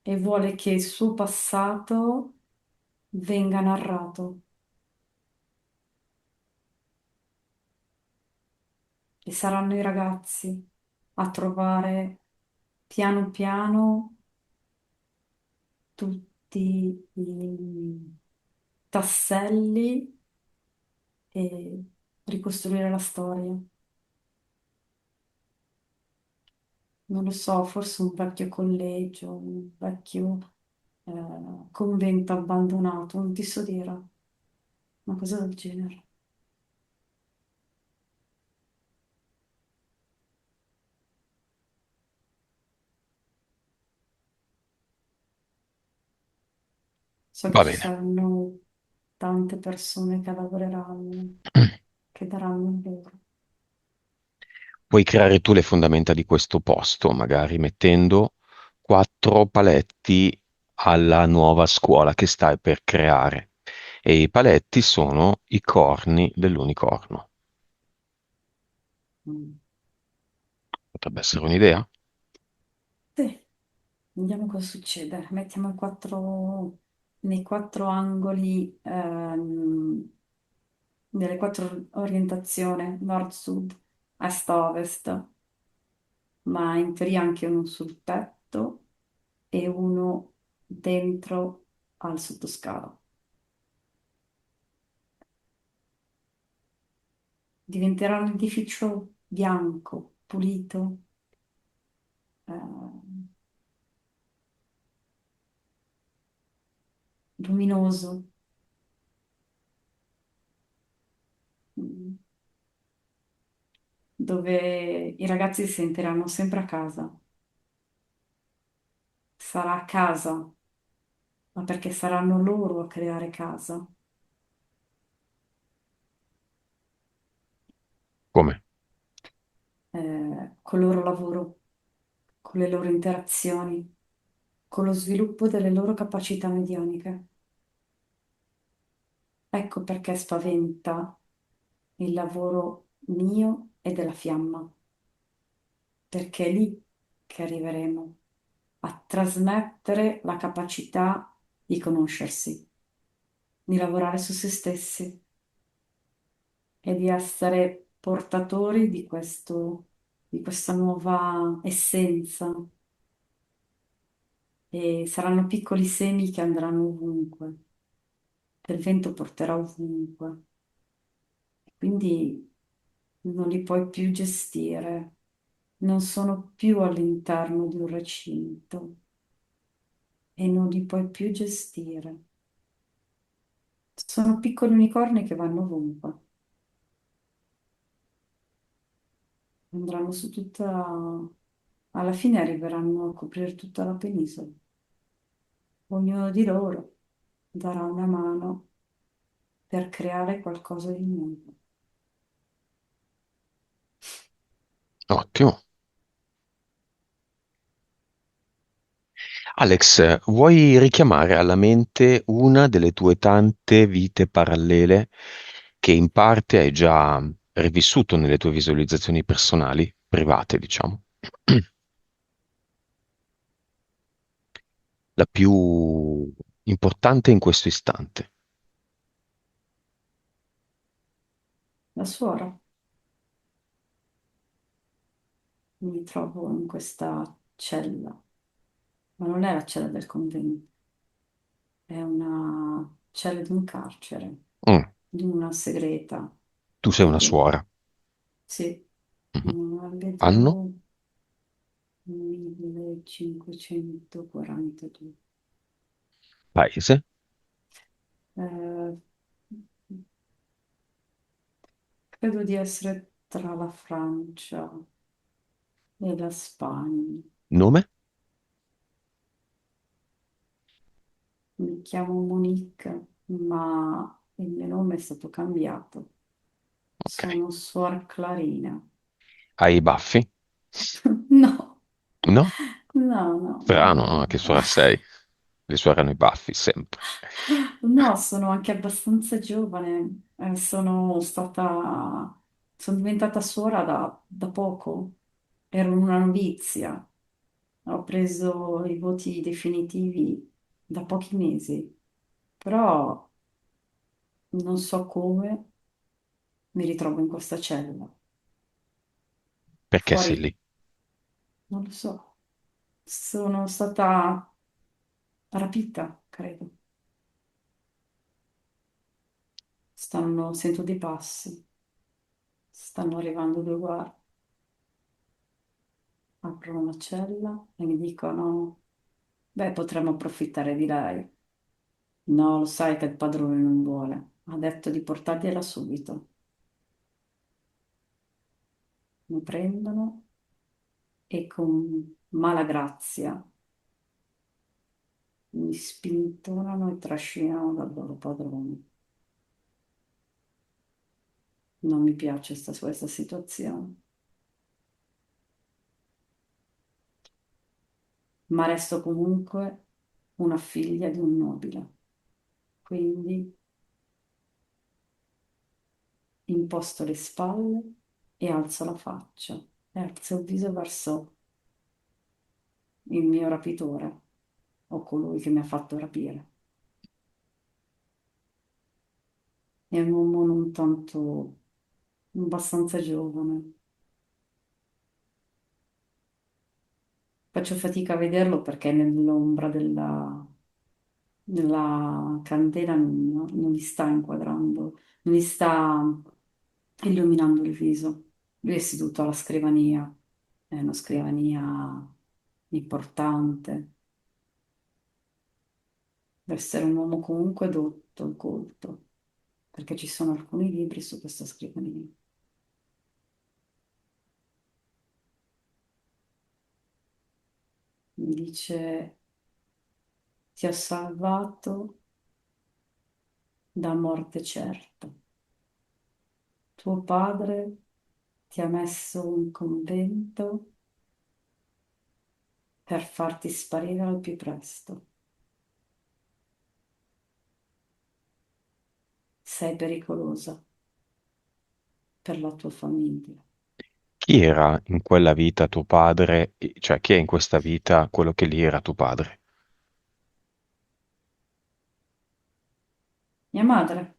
e vuole che il suo passato venga narrato. E saranno i ragazzi a trovare piano piano tutti i tasselli e ricostruire la storia. Non lo so, forse un vecchio collegio, un vecchio convento abbandonato, non ti so dire, una cosa del genere. So che Va ci bene. saranno tante persone che lavoreranno, che daranno il loro. Puoi creare tu le fondamenta di questo posto, magari mettendo 4 paletti alla nuova scuola che stai per creare. E i paletti sono i corni dell'unicorno. Mm. Potrebbe essere un'idea? Sì. Vediamo cosa succede. Mettiamo nei quattro angoli delle quattro orientazioni, nord-sud, est-ovest, ma in teoria anche uno sul tetto e uno dentro al sottoscala. Diventerà un edificio bianco, pulito, eh, luminoso, mm, dove i ragazzi si sentiranno sempre a casa. Sarà casa, ma perché saranno loro a creare casa, Come? col loro lavoro, con le loro interazioni, con lo sviluppo delle loro capacità medianiche. Ecco perché spaventa il lavoro mio e della fiamma, perché è lì che arriveremo a trasmettere la capacità di conoscersi, di lavorare su se stessi e di essere portatori di questa nuova essenza e saranno piccoli semi che andranno ovunque, che il vento porterà ovunque. Quindi non li puoi più gestire, non sono più all'interno di un recinto e non li puoi più gestire. Sono piccoli unicorni che vanno ovunque, andranno su tutta, alla fine arriveranno a coprire tutta la penisola. ognuno di loro darà una mano per creare qualcosa di nuovo. Ottimo. Alex, vuoi richiamare alla mente una delle tue tante vite parallele che in parte hai già rivissuto nelle tue visualizzazioni personali, private, diciamo? La più importante in questo istante. La suora, mi trovo in questa cella, ma non è la cella del convento, è una cella di un carcere, Mm, di una segreta tu sei una che, suora. sì, Mhm. Anno? vedo 1542. Paese? Eh, credo di essere tra la Francia e la Spagna. Nome? Mi chiamo Monique, ma il mio nome è stato cambiato. Ok. Sono Suor Clarina. Hai i baffi? No, No? no, no, Strano, no. no? Che suora sei? Le suore hanno i baffi, sempre. No, sono anche abbastanza giovane. Sono diventata suora da poco. Ero una novizia. Ho preso i voti definitivi da pochi mesi, però non so come mi ritrovo in questa cella. Perché sei Fuori, lì? non lo so. Sono stata rapita, credo. Sento dei passi, stanno arrivando due guardie, aprono la cella e mi dicono, beh, potremmo approfittare di lei. No, lo sai che il padrone non vuole. Ha detto di portargliela subito. Mi prendono e con mala grazia mi spintonano e trascinano dal loro padrone. Non mi piace questa situazione, ma resto comunque una figlia di un nobile. Quindi imposto le spalle e alzo la faccia e alzo il viso verso il mio rapitore o colui che mi ha fatto rapire. È un uomo non tanto, abbastanza giovane. Faccio fatica a vederlo perché nell'ombra della candela non mi sta inquadrando, non mi sta illuminando il viso. Lui è seduto alla scrivania, è una scrivania importante, deve essere un uomo comunque dotto, colto, perché ci sono alcuni libri su questa scrivania. Mi dice, ti ho salvato da morte certa. Tuo padre ti ha messo in convento per farti sparire al più presto. Sei pericolosa per la tua famiglia. Chi era in quella vita tuo padre? Cioè, chi è in questa vita quello che lì era tuo padre? Mia madre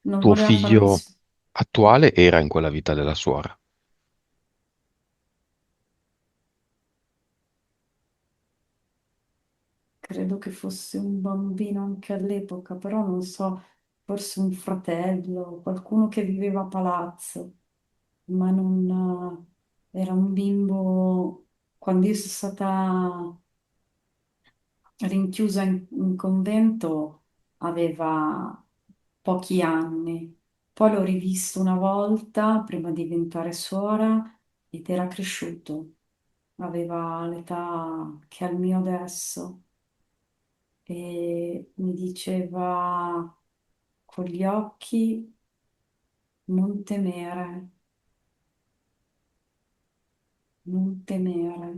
non Tuo voleva farmi... figlio attuale era in quella vita della suora. Credo che fosse un bambino anche all'epoca, però non so, forse un fratello, qualcuno che viveva a palazzo, ma non... era un bimbo. Quando io sono stata rinchiusa in convento aveva pochi anni, Poi l'ho rivisto una volta prima di diventare suora ed era cresciuto, aveva l'età che ha il mio adesso e mi diceva con gli occhi non temere, non temere,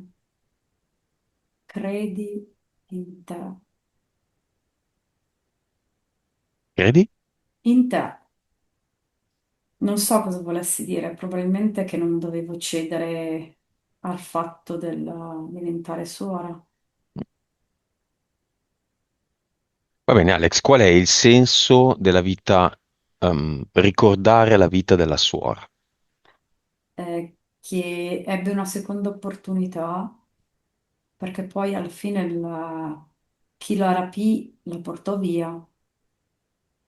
credi in te, Credi? in te. Non so cosa volessi dire, probabilmente che non dovevo cedere al fatto del diventare suora. Va bene, Alex, qual è il senso della vita, ricordare la vita della suora? Che ebbe una seconda opportunità perché poi alla fine chi la rapì la portò via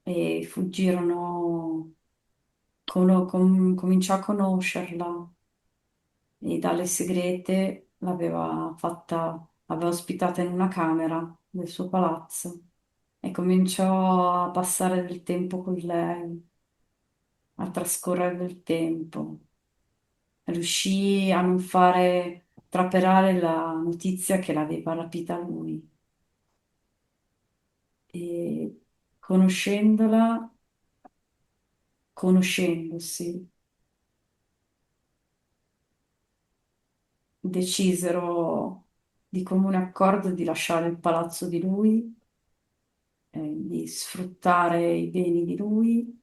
e fuggirono, cominciò a conoscerla e dalle segrete aveva ospitata in una camera del suo palazzo e cominciò a passare del tempo con lei, a trascorrere del tempo. Riuscì a non fare trapelare la notizia che l'aveva rapita lui. E conoscendola, conoscendosi, decisero di comune accordo di lasciare il palazzo di lui, di sfruttare i beni di lui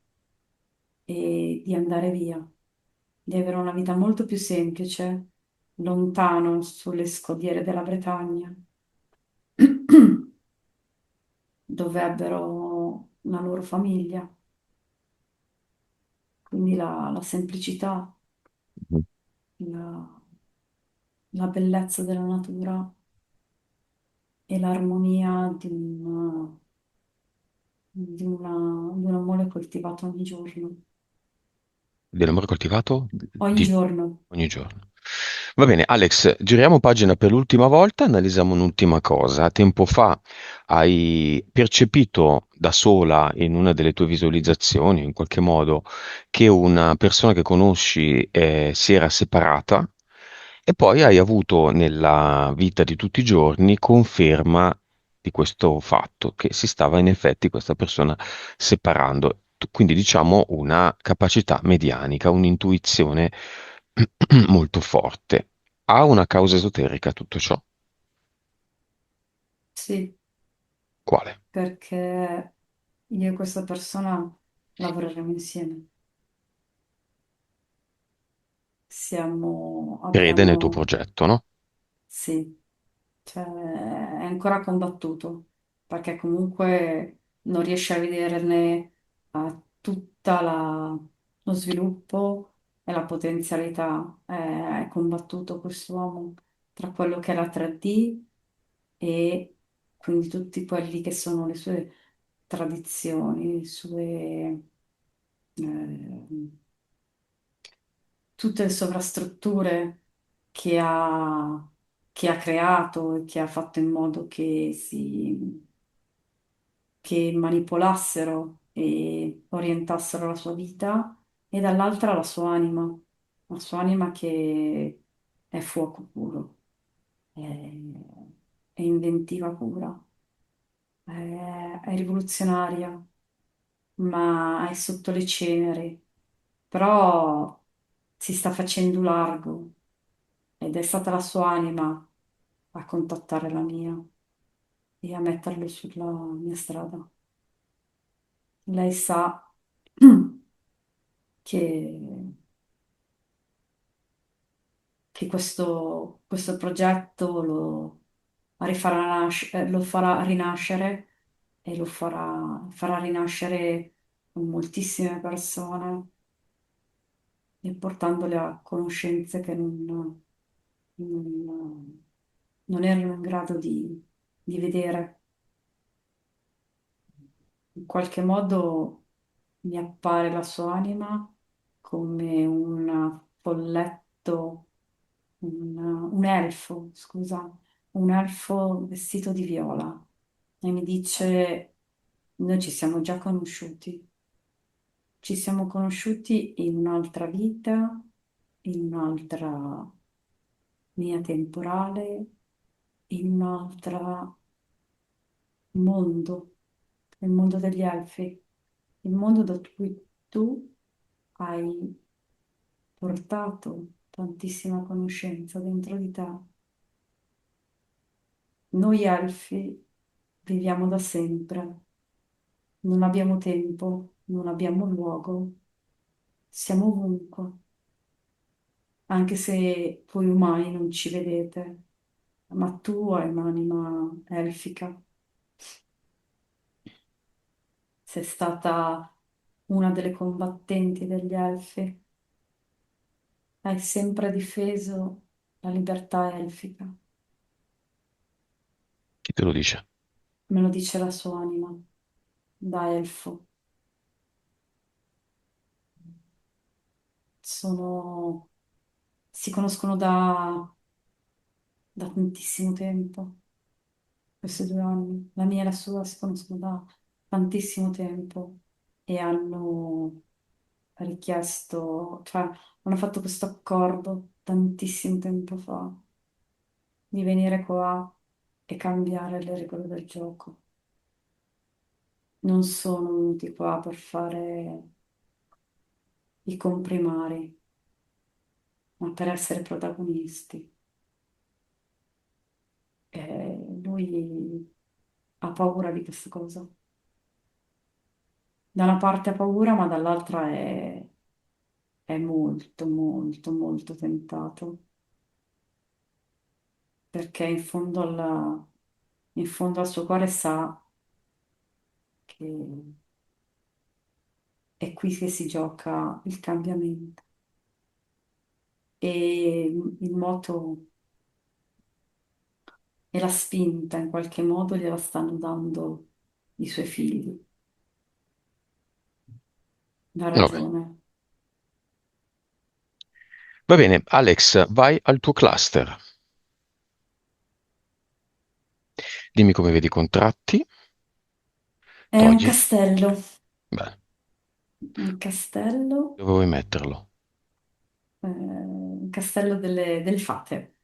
e di andare via, di avere una vita molto più semplice, lontano sulle scodiere della Bretagna, dove ebbero la loro famiglia. Quindi la semplicità, Mhm. la, la bellezza della natura e l'armonia di un amore coltivato ogni giorno. Dell'amore coltivato Ogni giorno. ogni giorno. Va bene, Alex, giriamo pagina per l'ultima volta, analizziamo un'ultima cosa. Tempo fa hai percepito da sola in una delle tue visualizzazioni, in qualche modo, che una persona che conosci si era separata e poi hai avuto nella vita di tutti i giorni conferma di questo fatto, che si stava in effetti questa persona separando. Quindi diciamo una capacità medianica, un'intuizione molto forte. Ha una causa esoterica tutto ciò? Sì, Quale? perché io e questa persona lavoreremo insieme. Crede nel tuo Abbiamo, progetto, no? sì, cioè, è ancora combattuto, perché comunque non riesce a vederne tutta lo sviluppo e la potenzialità. È combattuto quest'uomo tra quello che è la 3D e quindi tutti quelli che sono le sue tradizioni, le sue, tutte le sovrastrutture che ha, che ha creato e che ha fatto in modo che manipolassero e orientassero la sua vita, e dall'altra la sua anima che è fuoco puro, è inventiva pura, è rivoluzionaria, ma è sotto le ceneri, però si sta facendo largo ed è stata la sua anima a contattare la mia e a metterlo sulla mia strada. Lei sa che, che questo progetto lo farà rinascere e farà rinascere moltissime persone e portandole a conoscenze che non- non erano in grado di vedere. In qualche modo mi appare la sua anima come un folletto, un elfo, scusa, un elfo vestito di viola e mi dice, noi ci siamo già conosciuti, ci siamo conosciuti in un'altra vita, in un'altra linea temporale, in un altro mondo, il mondo degli elfi, il mondo da cui tu hai portato tantissima conoscenza dentro di te. Noi elfi viviamo da sempre, non abbiamo tempo, non abbiamo luogo, siamo ovunque, anche se voi umani non ci vedete, ma tu hai un'anima elfica, sei stata una delle combattenti degli elfi, hai sempre difeso la libertà elfica, Chi te lo dice? me lo dice la sua anima, da elfo. Sono, si conoscono da tantissimo tempo, questi 2 anni. La mia e la sua si conoscono da tantissimo tempo e hanno richiesto, cioè hanno fatto questo accordo tantissimo tempo fa di venire qua e cambiare le regole del gioco. Non sono venuti qua per fare i comprimari, ma per essere protagonisti. Lui ha paura di questa cosa. Da una parte ha paura, ma dall'altra è molto, molto, molto tentato, perché in fondo al suo cuore sa che è qui che si gioca il cambiamento. E il moto e la spinta in qualche modo gliela stanno dando i suoi figli. Da Vabbè. ragione. Va bene, Alex, vai al tuo cluster. Dimmi come vedi i contratti. È un Togli. castello, Bene. un castello, Dove vuoi metterlo? un castello delle fate.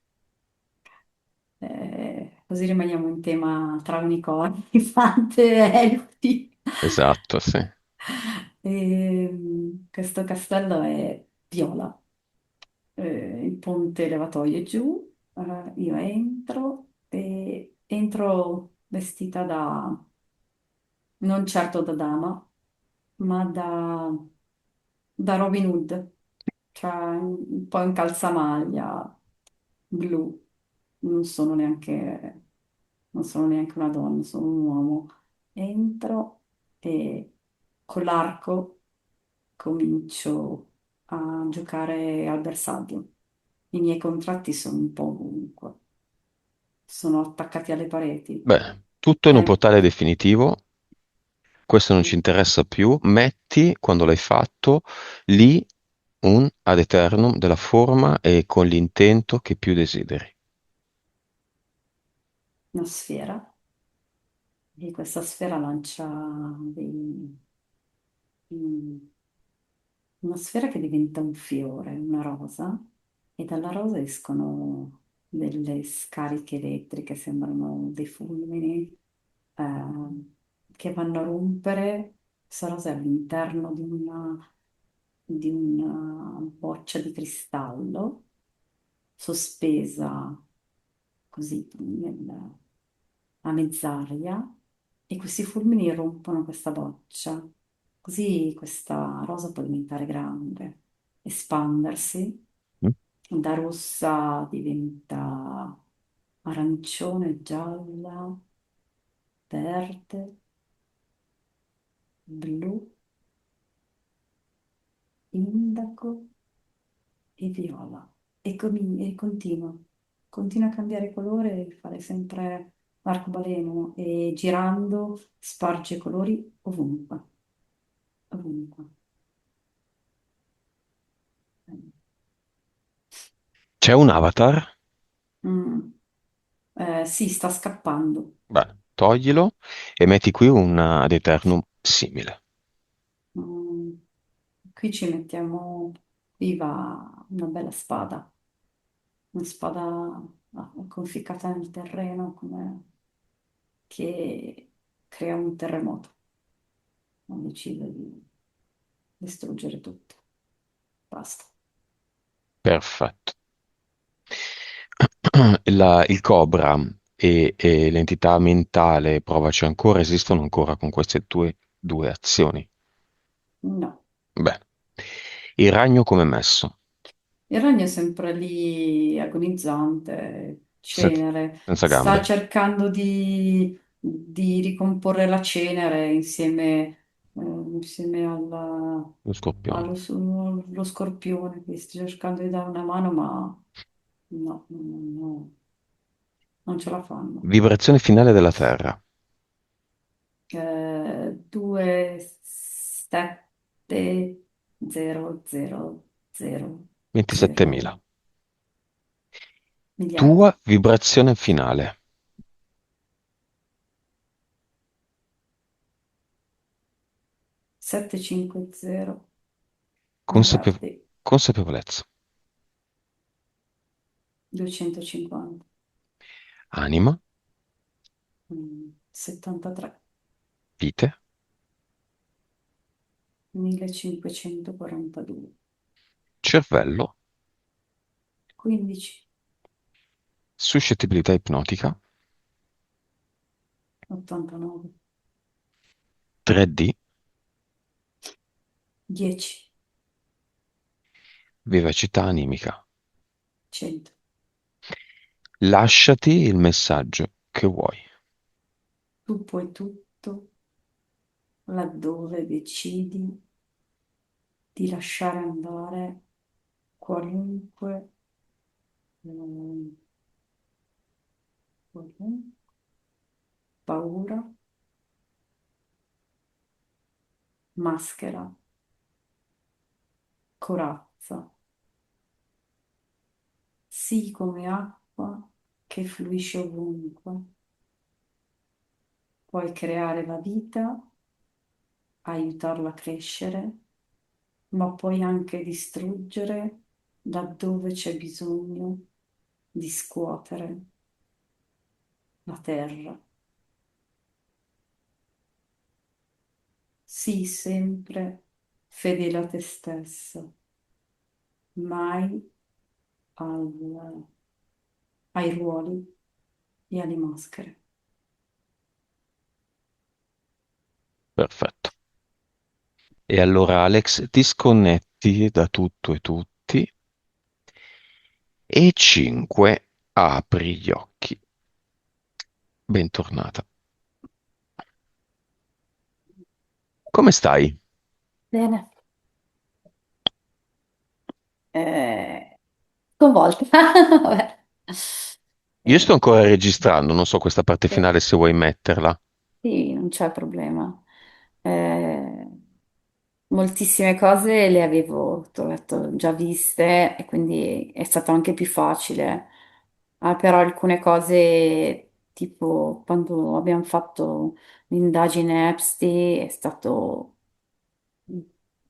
Così rimaniamo in tema tra unicorni, fate e elfi. Esatto, sì. Questo castello è viola. Il ponte levatoio è giù, io entro e entro vestita non certo da dama, ma da Robin Hood, cioè un po' in calzamaglia blu, non sono neanche, non sono neanche una donna, sono un uomo. Entro e con l'arco comincio a giocare al bersaglio. I miei contratti sono un po' ovunque, sono attaccati alle pareti. Beh, tutto in un È- portale definitivo, questo non ci interessa più. Metti, quando l'hai fatto, lì un ad eternum della forma e con l'intento che più desideri. una sfera e questa sfera lancia dei, mm, una sfera che diventa un fiore, una rosa, e dalla rosa escono delle scariche elettriche, sembrano dei fulmini che vanno a rompere questa rosa è all'interno di una boccia di cristallo sospesa così a mezz'aria e questi fulmini rompono questa boccia. Così questa rosa può diventare grande, espandersi, Mm? da rossa diventa arancione, gialla, verde, blu, indaco e viola. E continua a cambiare colore e fare sempre l'arcobaleno e girando sparge colori ovunque, ovunque. C'è un avatar? Mm. Sì, sta scappando. Beh, toglilo e metti qui un ad eternum simile. Mm. qui ci mettiamo, qui va una bella spada, una spada conficcata nel terreno che crea un terremoto, non decide di distruggere tutto. Basta. Perfetto. Il Cobra e l'entità mentale provaci ancora, esistono ancora con queste due azioni. No. Bene. Il ragno come è messo? Il ragno è sempre lì agonizzante, Se- cenere, Senza sta gambe. cercando di ricomporre la cenere insieme Lo scorpione. allo scorpione, che sta cercando di dare una mano, ma no, no, no, no, non ce la fanno. Vibrazione finale della Terra. 2, 7, 0, 0, 0, 27.000. 0 miliardi. Tua vibrazione finale. 750 Consapevo- miliardi, Consapevolezza. 250, Anima. 73, Vite. 1542, Cervello. 15, Suscettibilità ipnotica. 89, 3D. 10, Vivacità animica. 100. Lasciati il messaggio che vuoi. Tu puoi tutto laddove decidi di lasciare andare qualunque, ehm, qualunque paura, maschera, corazza, sii come acqua che fluisce ovunque. Puoi creare la vita, aiutarla a crescere, ma puoi anche distruggere laddove c'è bisogno di scuotere la terra. Sii sempre fedele a te stesso, mai al- ai ruoli e alle maschere. Perfetto. E allora Alex, ti sconnetti da tutto e tutti e 5 apri gli occhi. Bentornata. Come stai? Bene. Sconvolta. Vabbè. Io sto Eh, ancora registrando, non so questa parte sì, finale se vuoi metterla. sì, non c'è problema. Eh, moltissime cose le avevo, t'ho detto, già viste e quindi è stato anche più facile. Ah, però alcune cose, tipo quando abbiamo fatto l'indagine Epstein, è stato,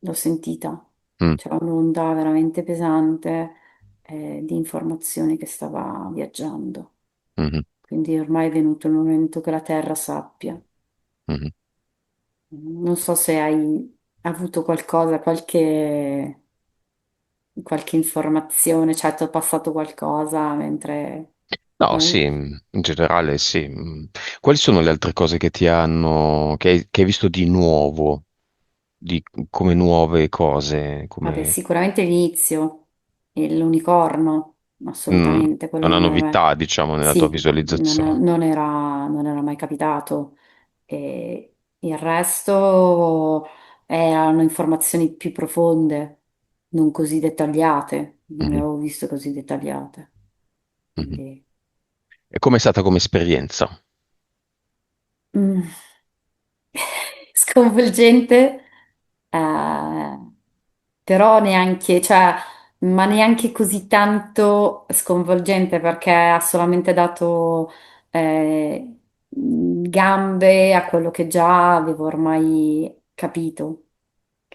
l'ho sentita, Mm, c'era un'onda veramente pesante di informazioni che stava viaggiando. mhm, Quindi ormai è venuto il momento che la Terra sappia. mhm. Non so se hai avuto qualcosa, qualche informazione, cioè ti ho passato qualcosa mentre... No, sì, eh, in generale sì. Quali sono le altre cose che che hai visto di nuovo, come nuove cose, vabbè, come sicuramente l'inizio, e l'unicorno, mm, assolutamente, quello una non era mai, novità, diciamo, nella tua sì, visualizzazione? non era mai capitato. E il resto erano informazioni più profonde, non così dettagliate, non le Mhm, avevo viste così dettagliate. mhm. Quindi, E com'è stata come esperienza? mm, sconvolgente, eh, però neanche, cioè, ma neanche così tanto sconvolgente perché ha solamente dato gambe a quello che già avevo ormai capito,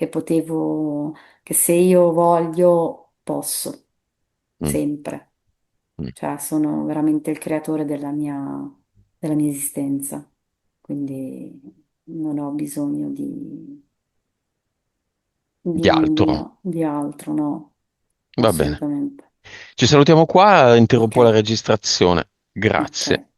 che potevo, che se io voglio posso, mm, sempre. mm. Cioè sono veramente il creatore della mia esistenza, quindi non ho bisogno Di altro. di altro, no, Va bene. assolutamente. Ci salutiamo qua, Ok, interrompo la registrazione. ok. Grazie.